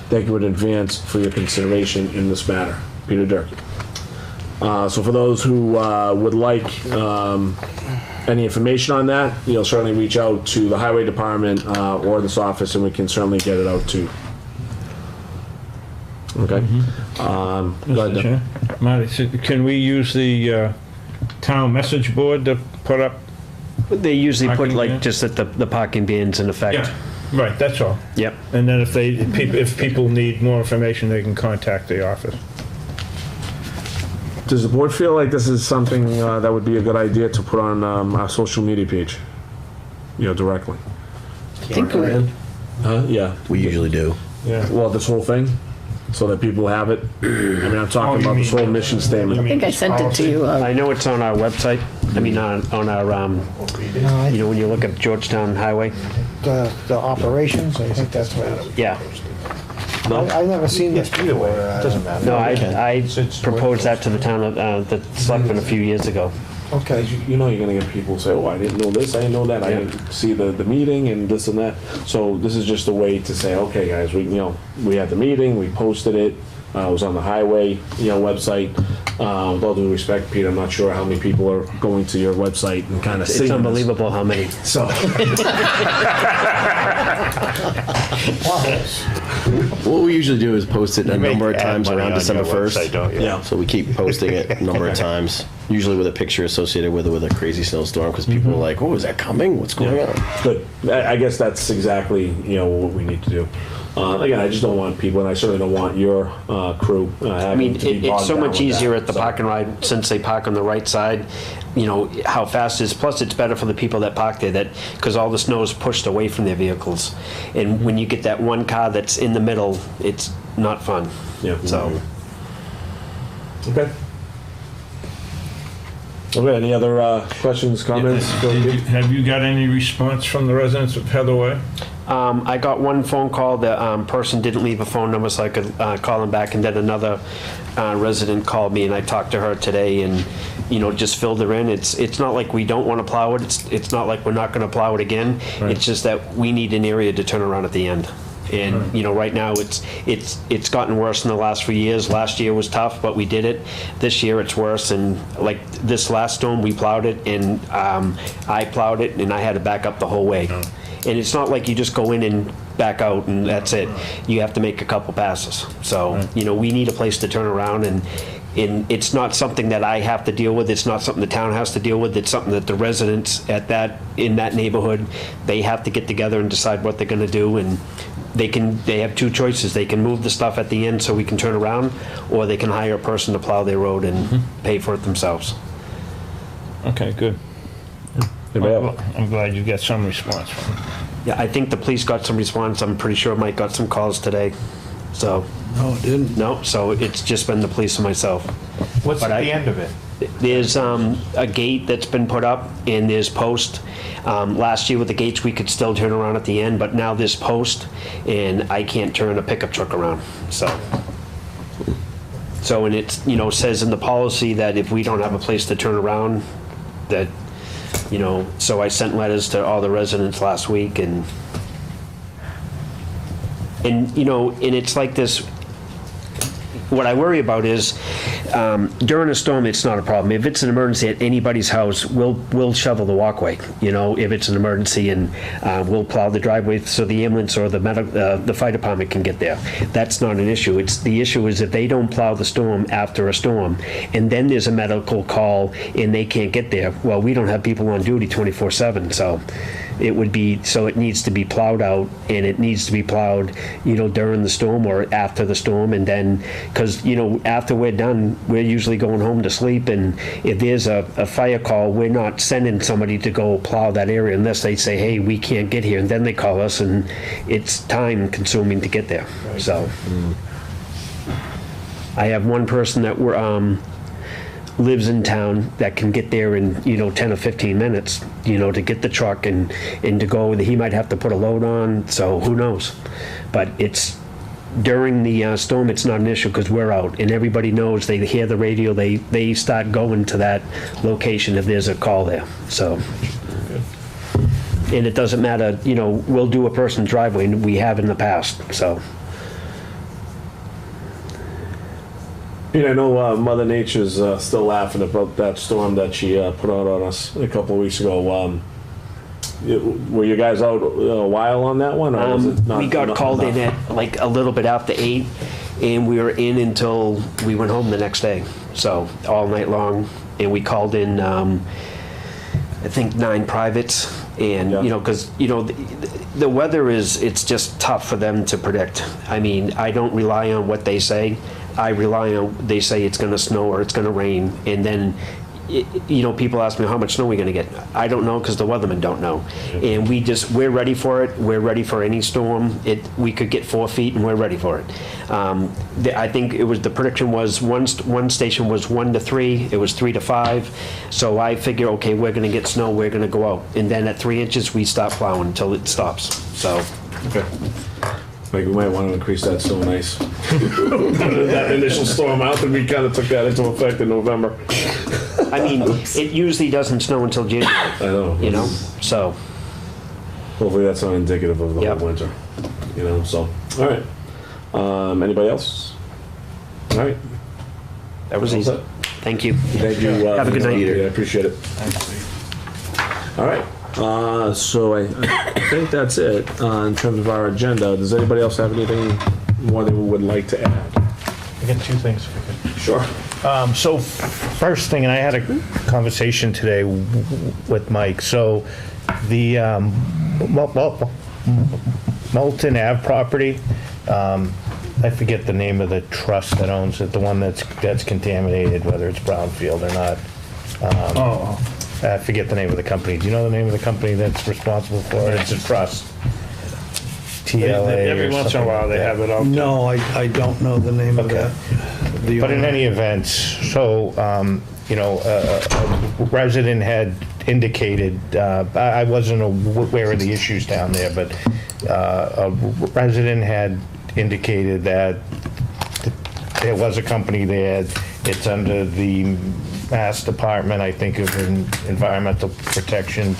Thank you in advance for your consideration in this matter. Peter Durkee. So for those who would like any information on that, certainly reach out to the Highway Department or this office, and we can certainly get it out to you. Okay. Go ahead, Mr. Doug. Chair. Marty, so can we use the town message board to put up? They usually put Parking ban? like just that the parking ban's in effect. Right, that's all. Yep. And then if people need more information, they can contact the office. Does the board feel like this is something that would be a good idea to put on our social media page? Directly. I think we- Yeah. We usually do. Yeah. Well, this whole thing, so that people have it. I mean, I'm talking about this whole mission I statement. think I sent it to you. I know it's on our website. I mean, on our, no, when you look at Georgetown Highway. the operations, I think that's what, Yeah. I've never seen this before. Doesn't matter. No, I proposed that to the town, the selectmen a few years ago. Okay. You're gonna get people say, "Oh, I didn't know this, I didn't know that, I didn't see the meeting and this and that." So this is just a way to say, "Okay, guys, we had the meeting, we posted it, it was on the highway, website." With all due respect, Peter, I'm not sure how many people are going to your website and kind of seeing It's this. unbelievable how many. So. What we usually do is post it a number of times around December 1st. Yeah. So we keep posting it a number of times, usually with a picture associated with it with a crazy snowstorm, because people are like, "Oh, is that coming? What's going on?" Good. I guess that's exactly, what we need to do. Again, I just don't want people, and I certainly don't want your crew I mean, having to be it's bogged so down much with easier that. at the So- park and ride since they park on the right side. How fast it is. Plus, it's better for the people that park there because all the snow is pushed away from their vehicles. And when you get that one car that's in the middle, it's not fun. Yeah. So, Okay. Okay, any other questions, comments? Have you got any response from the residents of Heatherway? I got one phone call. The person didn't leave a phone number, so I could call them back. And then another resident called me, and I talked to her today, and just filled her in. It's not like we don't want to plow it. It's not like we're not going to plow it again. Right. It's just that we need an area to turn around at the end. And right now it's gotten worse in the last few years. Last year was tough, but we did it. This year it's worse. And like this last storm, we plowed it, and I plowed it, and I had to back up the whole way. And it's not like you just go in and back out and that's it. You have to make a couple passes. So, we need a place to turn around, and it's not something that I have to deal with. It's not something the town has to deal with. It's something that the residents in that neighborhood, they have to get together and decide what they're gonna do. And they have two choices. They can move the stuff at the end so we can turn around, or they can hire a person to plow their road and pay for it themselves. Okay, good. Anybody else? I'm glad you got some response from them. Yeah, I think the police got some response. I'm pretty sure Mike got some calls today. So, No, it didn't. no, so it's just been the police and myself. What's But at I- the end of it? There's a gate that's been put up, and there's post. Last year with the gates, we could still turn around at the end, but now there's post, and I can't turn a pickup truck around, so. So, and it's, says in the policy that if we don't have a place to turn around, that, so I sent letters to all the residents last week, and it's like this. What I worry about is, during a storm, it's not a problem. If it's an emergency at anybody's house, we'll shovel the walkway, if it's an emergency, and we'll plow the driveway so the ambulance or the fire department can get there. That's not an issue. The issue is if they don't plow the storm after a storm, and then there's a medical call and they can't get there, well, we don't have people on duty 24/7, so it needs to be plowed out, and it needs to be plowed, during the storm or after the storm, and then, because, after we're done, we're usually going home to sleep, and if there's a fire call, we're not sending somebody to go plow that area unless they say, hey, we can't get here, and then they call us, and it's time consuming to get there, so. I have one person that lives in town that can get there in 10 or 15 minutes, to get the truck and to go. He might have to put a load on, so who knows. But it's during the storm, it's not an issue because we're out, and everybody knows. They hear the radio, they start going to that location if there's a call there, so. And it doesn't matter, we'll do a person's driveway, and we have in the past, so. I know Mother Nature's still laughing about that storm that she put out on us a couple of weeks ago. Were you guys out a while on that one? Or was it not, We got called in at like a little bit after 8, and we were in until we went home the next day. So all night long, and we called in, I think 9 privates, and Yeah. because the weather it's just tough for them to predict. I mean, I don't rely on what they say. I rely on, they say it's going to snow or it's going to rain, and then people ask me how much snow we're going to get. I don't know because the weathermen don't know. And we're ready for it. We're ready for any storm. We could get 4 feet and we're ready for it. I think the prediction was one station was 1 to 3. It was 3 to 5. So I figure, okay, we're going to get snow. We're going to go out. And then at 3 inches, we stop plowing until it stops. So. Okay. Like we might want to increase that snow and ice. That initial storm out, and we kind of took that into effect in November. I mean, it usually doesn't snow until January. I know. So. Hopefully that's not indicative of the Yep. whole winter. So. All right. Anybody else? All right. That was All easy. set. Thank you. Thank you. Have a good night. Yeah, I appreciate it. All right. So I think that's it in terms of our agenda. Does anybody else have anything more they would like to add? I got 2 things if I could. Sure. So first thing, and I had a conversation today with Mike. So the Moulton Ave property, I forget the name of the trust that owns it, the one that's contaminated, whether it's brownfield or not. I forget the name of the company. Do you know the name of the company that's responsible for it? It's a trust. TLA Every or once in a something while, like they that. have it out. No, I don't know the name of Okay. that. The But in owner. any event, so, a resident had indicated, I wasn't aware of the issues down there, but a resident had indicated that there was a company there. It's under the Mass Department, I think, of Environmental Protection,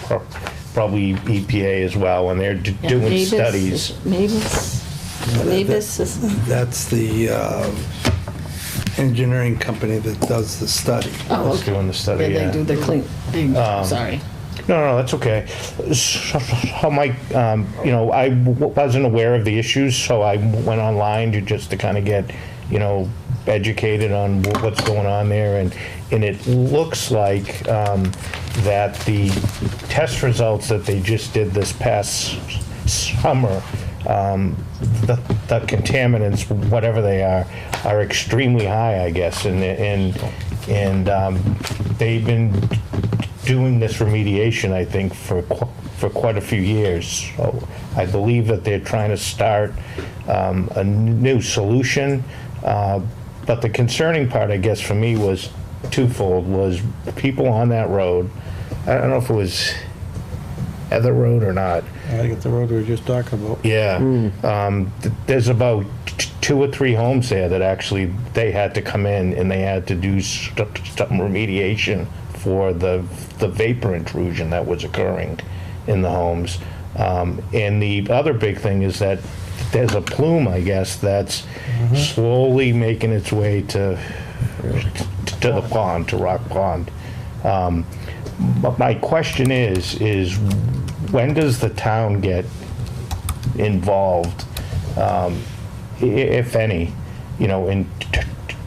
probably EPA as well, and they're doing studies. Mavis is, That's the engineering company that does the study. oh, That's okay. doing the study, Yeah, yeah. they do the clean, sorry. No, that's okay. So, Mike, I wasn't aware of the issues, so I went online to kind of get, educated on what's going on there, and it looks like that the test results that they just did this past summer, the contaminants, whatever they are extremely high, I guess, and they've been doing this remediation, I think, for quite a few years. So I believe that they're trying to start a new solution. But the concerning part, I guess, for me was twofold, was people on that road. I don't know if it was Heather Road or not. I think it's the road we were just talking about. Yeah. There's about 2 or 3 homes there that actually they had to come in and they had to do some remediation for the vapor intrusion that was occurring in the homes. And the other big thing is that there's a plume, I guess, that's slowly making its way to the pond, to Rock Pond. But my question is when does the town get involved, if any, in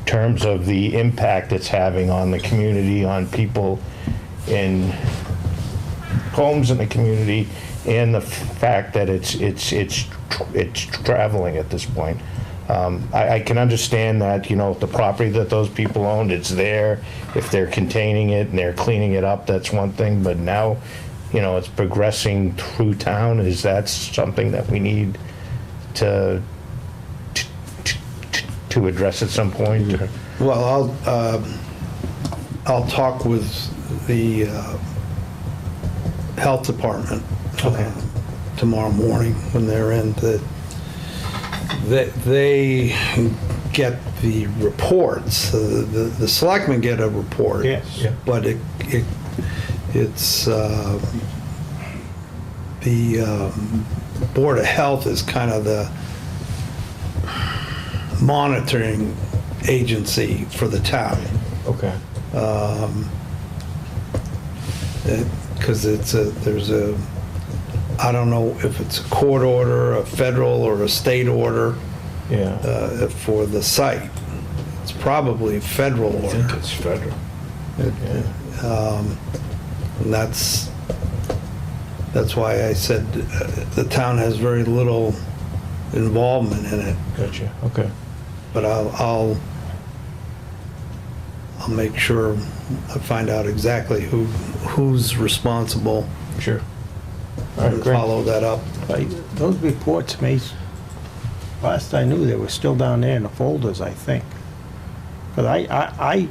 terms of the impact it's having on the community, on people in homes in the community, and the fact that it's traveling at this point? I can understand that, the property that those people owned, it's there. If they're containing it and they're cleaning it up, that's one thing. But now, it's progressing through town. Is that something that we need to address at some point? Or? Well, I'll talk with the health department tomorrow morning when they're in. They get the reports. The selectmen get a report. Yes. Yeah. But it's the Board of Health is kind of the monitoring agency for the town. Okay. Because I don't know if it's a court order, a federal or a state order for the site. It's probably a federal order. I think it's federal. And that's why I said the town has very little involvement in it. Gotcha. Okay. But I'll make sure I find out exactly who's responsible. Sure. All right, And great. follow that up. Those reports, last I knew, they were still down there in the folders, I think. But I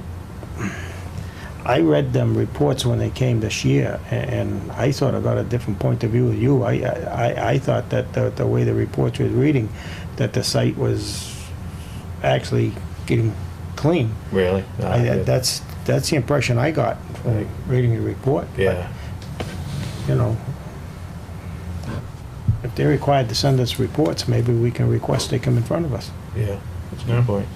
read them reports when they came this year, and I sort of got a different point of view with you. I thought that the way the reports was reading, that the site was actually getting clean. Really? That's the impression I got from reading the report. Yeah. But, if they're required to send us reports, maybe we can request they come in front of us. Yeah. That's a good point.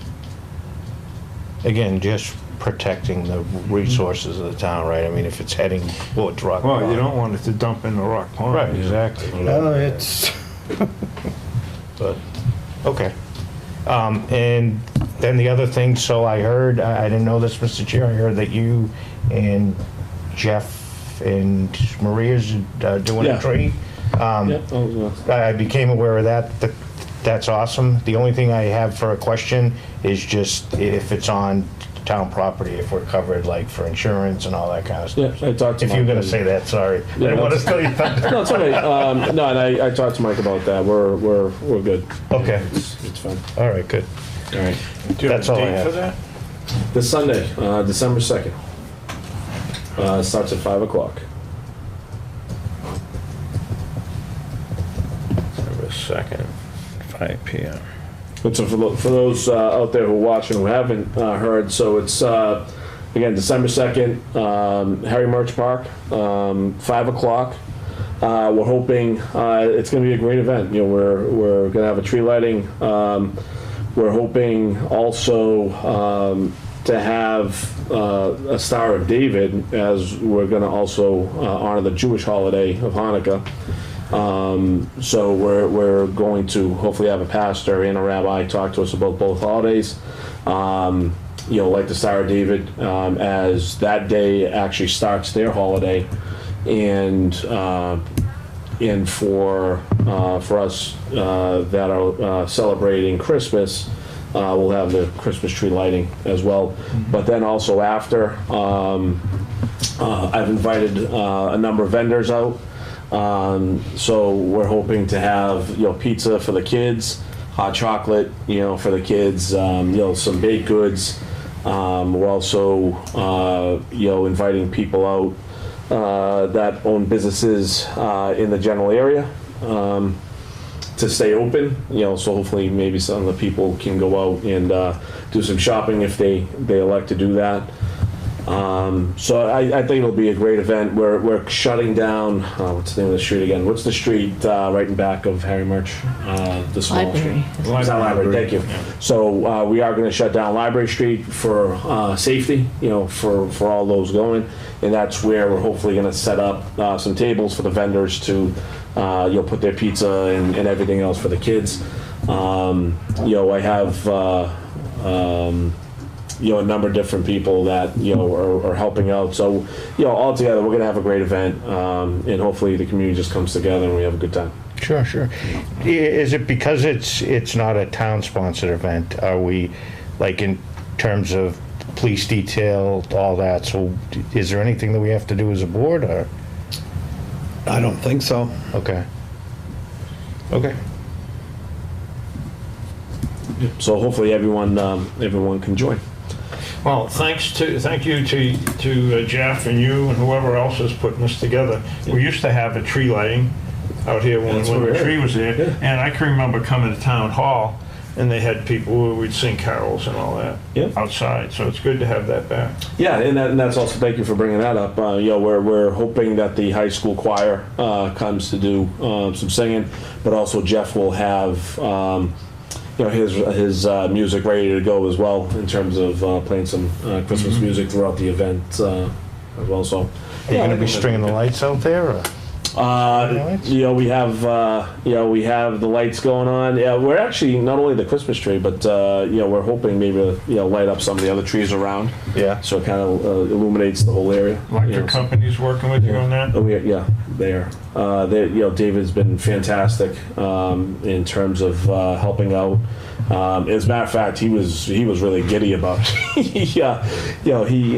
Again, just protecting the resources of the town, right? I mean, if it's heading towards Rock Pond. Well, you don't want it to dump in the Rock Pond. Right, exactly. Well, it's, But, okay. And then the other thing, so I heard, I didn't know this, Mr. Chair, I heard that you and Jeff and Maria's doing Yeah. a tree. Yep. I became aware of that. That's awesome. The only thing I have for a question is just if it's on town property, if we're covered, like, for insurance and all that kind of stuff. Yeah, I talked to If you're Mike. gonna say that, sorry. I didn't want to steal your thunder. No, it's all right. No, and I talked to Mike about that. We're good. Okay. It's fine. All right, good. All right. Do you have That's a all I date for have. that? This Sunday, December 2nd. Starts at 5 o'clock. December 2nd, 5 p.m. But so for those out there who are watching who haven't heard, so it's again December 2nd, Harry Murch Park, 5 o'clock. We're hoping it's going to be a great event. We're going to have a tree lighting. We're hoping also to have a Star of David, as we're going to also honor the Jewish holiday of Hanukkah. So we're going to hopefully have a pastor and a rabbi talk to us about both holidays. Like the Star of David, as that day actually starts their holiday, and for us that are celebrating Christmas, we'll have the Christmas tree lighting as well. But then also after, I've invited a number of vendors out. So we're hoping to have, pizza for the kids, hot chocolate, for the kids, some baked goods. We're also, inviting people out that own businesses in the general area to stay open. So hopefully maybe some of the people can go out and do some shopping if they elect to do that. So I think it'll be a great event. We're shutting down, what's the name of the street again? What's the street right in back of Harry Murch? The small Library. street. It's not Library, thank you. So we are going to shut down Library Street for safety, for all those going. And that's where we're hopefully going to set up some tables for the vendors to, put their pizza and everything else for the kids. I have... a number of different people that are helping out. So all together we're gonna have a great event, and hopefully the community just comes together and we have a good time. Sure. Is it because it's not a town-sponsored event? Are we, like, in terms of police detail, all that, so is there anything that we have to do as a board, or? I don't think so. Okay. So hopefully everyone can join. Well, thank you to Jeff and you and whoever else is putting this together. We used to have a tree lighting out here when the tree was there, and I can remember coming to town hall, and they had people who would sing carols and all that outside. So it's good to have that back. Yeah, and that's also, thank you for bringing that up. We're hoping that the high school choir comes to do some singing, but also Jeff will have his music ready to go as well in terms of playing some Christmas music throughout the event as well. So, Are you gonna be stringing the lights out there, or? we have the lights going on. Yeah, we're actually not only the Christmas tree, but we're hoping maybe to light up some of the other trees around. Yeah. So it kind of illuminates the whole area. Electric companies working with you on that? Oh, they are. David's been fantastic in terms of helping out. As a matter of fact, he was really giddy about it.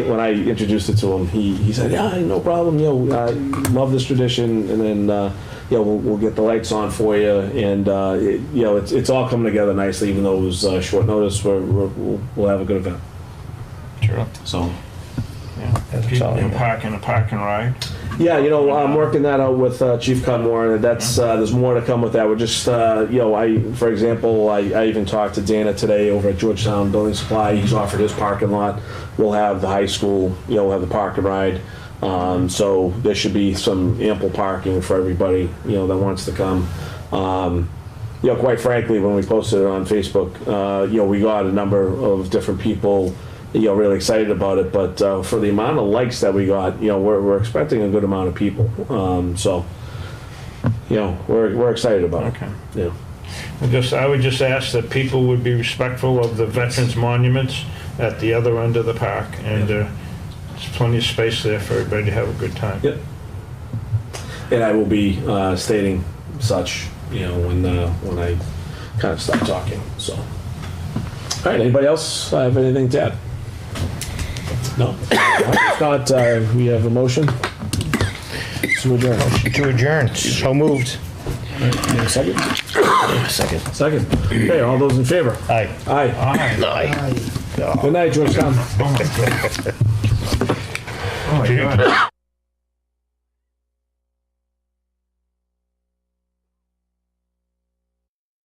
When I introduced it to him, he said, "Yeah, no problem. I love this tradition." And then we'll get the lights on for you, and it's all coming together nicely. Even though it was short notice, we'll have a good event. Sure. So. And parking ride. Yeah, I'm working that out with Chief Cudmore, and that's there's more to come with that. We're just, for example, I even talked to Dana today over at Georgetown Building Supply. He's offered his parking lot. We'll have the high school, we'll have the park and ride. So there should be some ample parking for everybody, that wants to come. Quite frankly, when we posted it on Facebook, we got a number of different people really excited about it, but for the amount of likes that we got, we're expecting a good amount of people. So, we're excited about it. Okay. Yeah. I would just ask that people would be respectful of the veterans monuments at the other end of the park, and there's plenty of space there for everybody to have a good time. Yep. And I will be stating such, when I kind of stop talking. So, all right. Anybody else have anything to add? No. If not, we have a motion to adjourn. To adjourn. So moved. Second. Second. Okay. All those in favor? Aye. Aye. Aye. Good night, Georgetown. Oh my God.